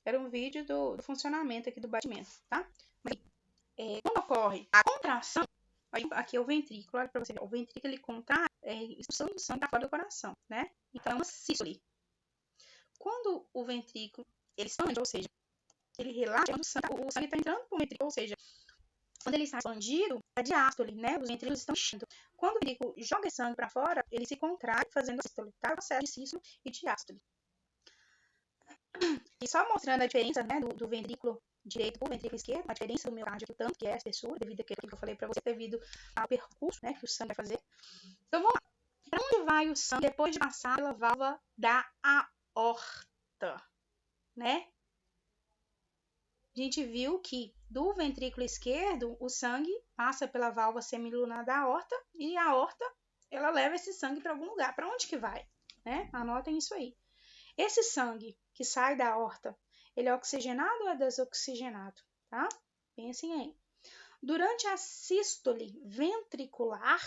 Era um vídeo do funcionamento aqui do batimento, tá? Mas, quando ocorre a contração, aqui é o ventrículo, olha pra você ver, o ventrículo ele contrai, expulsando o sangue para fora do coração, né? Então, é uma sístole. Quando o ventrículo ele expande, ou seja, ele relaxa, o sangue está entrando pro ventrículo, ou seja, quando ele está expandido, é diástole, né? Os ventrículos estão enchendo. Quando o ventrículo joga sangue para fora, ele se contrai, fazendo a sístole, tá? O processo de sístole e diástole. E só mostrando a diferença, né, do ventrículo direito para o ventrículo esquerdo, a diferença do miocárdio aqui, tanto que é a espessura, devido àquilo que eu falei para você, devido ao percurso, né, que o sangue vai fazer. Então, vamos lá. Para onde vai o sangue depois de passar pela válvula da aorta, né? A gente viu que do ventrículo esquerdo, o sangue passa pela válvula semilunar da aorta e a aorta, ela leva esse sangue para algum lugar. Para onde que vai? Né? Anotem isso aí. Esse sangue que sai da aorta, ele é oxigenado ou é desoxigenado? Tá? Pensem aí. Durante a sístole ventricular,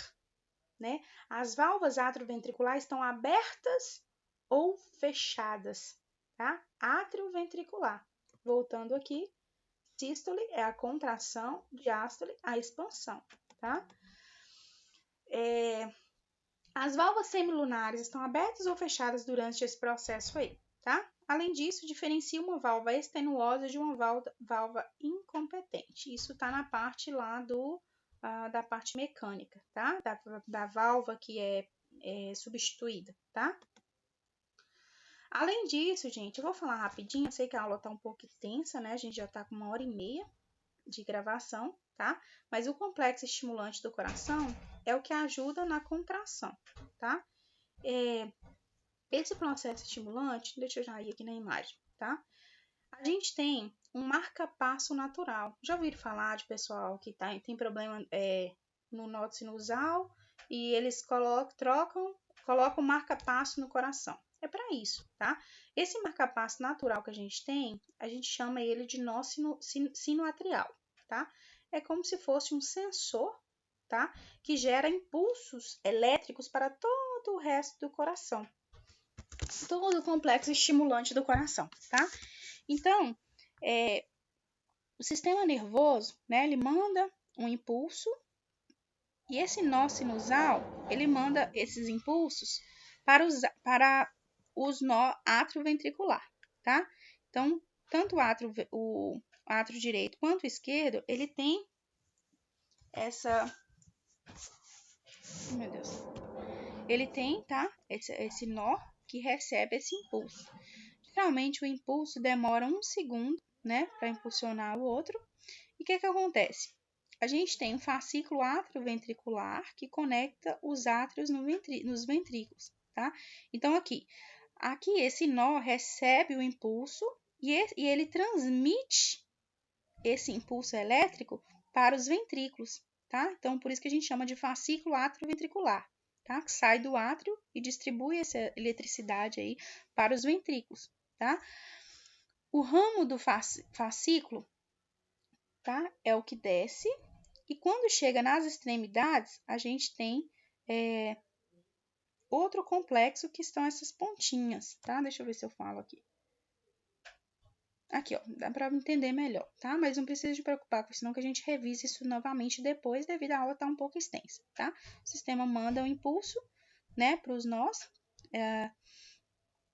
né, as válvulas atrioventriculares estão abertas ou fechadas, tá? Atrioventricular. Voltando aqui, sístole é a contração, diástole a expansão, tá? As válvulas semilunares estão abertas ou fechadas durante esse processo aí, tá? Além disso, diferencia uma válvula extenuosa de uma válvula incompetente. Isso tá na parte lá da parte mecânica, tá? Da válvula que é substituída, tá? Além disso, gente, eu vou falar rapidinho, eu sei que a aula tá um pouco extensa, né? A gente já tá com 1h30 de gravação, tá? Mas o complexo estimulante do coração é o que ajuda na contração, tá? Esse processo estimulante, deixa eu já ir aqui na imagem, tá? A gente tem um marca-passo natural. Já ouviram falar de pessoal que tem problema no nó sinusal e eles colocam marca-passo no coração. É para isso, tá? Esse marca-passo natural que a gente chama ele de nó sinoatrial, tá? É como se fosse um sensor, tá? Que gera impulsos elétricos para todo o resto do coração. Todo o complexo estimulante do coração, tá? Então, o sistema nervoso, né, ele manda um impulso e esse nó sinusal, ele manda esses impulsos para os nó atrioventricular, tá? Então, tanto o átrio direito quanto o esquerdo, ele tem meu Deus, ele tem, tá? Esse nó que recebe esse impulso. Geralmente o impulso demora 1 segundo, né, para impulsionar o outro. E o que acontece? A gente tem um fascículo atrioventricular que conecta os átrios nos ventrículos, tá? Então aqui esse nó recebe o impulso e ele transmite esse impulso elétrico para os ventrículos, tá? Então por isso que a gente chama de fascículo atrioventricular, tá? Que sai do átrio e distribui essa eletricidade aí para os ventrículos, tá? O ramo do fascículo, tá? É o que desce e quando chega nas extremidades, a gente tem outro complexo que estão essas pontinhas, tá? Deixa eu ver se eu falo aqui. Aqui, ó, dá para entender melhor, tá? Mas não precisa se preocupar com isso, não, que a gente revise isso novamente depois, devido à aula estar um pouco extensa, tá? O sistema manda um impulso, né, para os nós.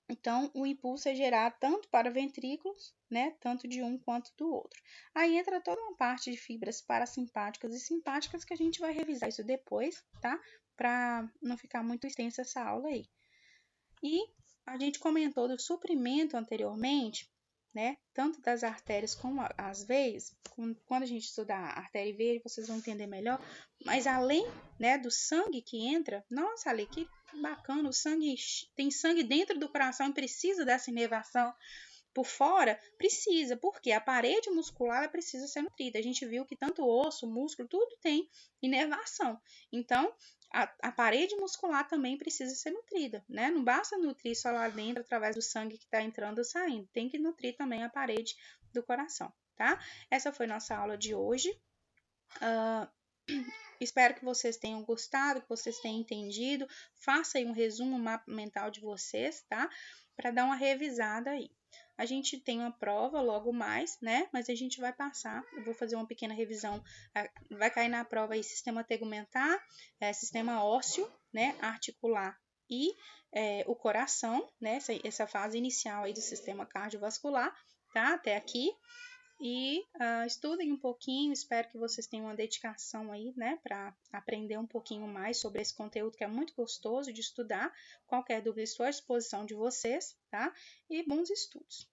Então, o impulso é gerado tanto para ventrículos, né, tanto de um quanto do outro. Aí entra toda uma parte de fibras parasimpáticas e simpáticas que a gente vai revisar isso depois, tá? Para não ficar muito extensa essa aula aí. E a gente comentou do suprimento anteriormente, né? Tanto das artérias como as veias. Quando a gente estudar a artéria e veia, vocês vão entender melhor. Mas além, né, do sangue que entra, nossa, Ali, que bacana, o sangue, tem sangue dentro do coração e precisa dessa inervação por fora? Precisa, porque a parede muscular precisa ser nutrida. A gente viu que tanto o osso, o músculo, tudo tem inervação. Então, a parede muscular também precisa ser nutrida, né? Não basta nutrir só lá dentro através do sangue que está entrando ou saindo. Tem que nutrir também a parede do coração, tá? Essa foi nossa aula de hoje. Espero que vocês tenham gostado, que vocês tenham entendido. Faça aí um resumo, um mapa mental de vocês, tá? Para dar uma revisada aí. A gente tem uma prova logo mais, né? Mas a gente vai passar, eu vou fazer uma pequena revisão. Vai cair na prova aí sistema tegumentar, sistema ósseo, né? Articular e o coração, né? Essa fase inicial aí do sistema cardiovascular, tá? Até aqui. E estudem um pouquinho, espero que vocês tenham uma dedicação aí, né, para aprender um pouquinho mais sobre esse conteúdo que é muito gostoso de estudar. Qualquer dúvida, estou à disposição de vocês, tá? E bons estudos!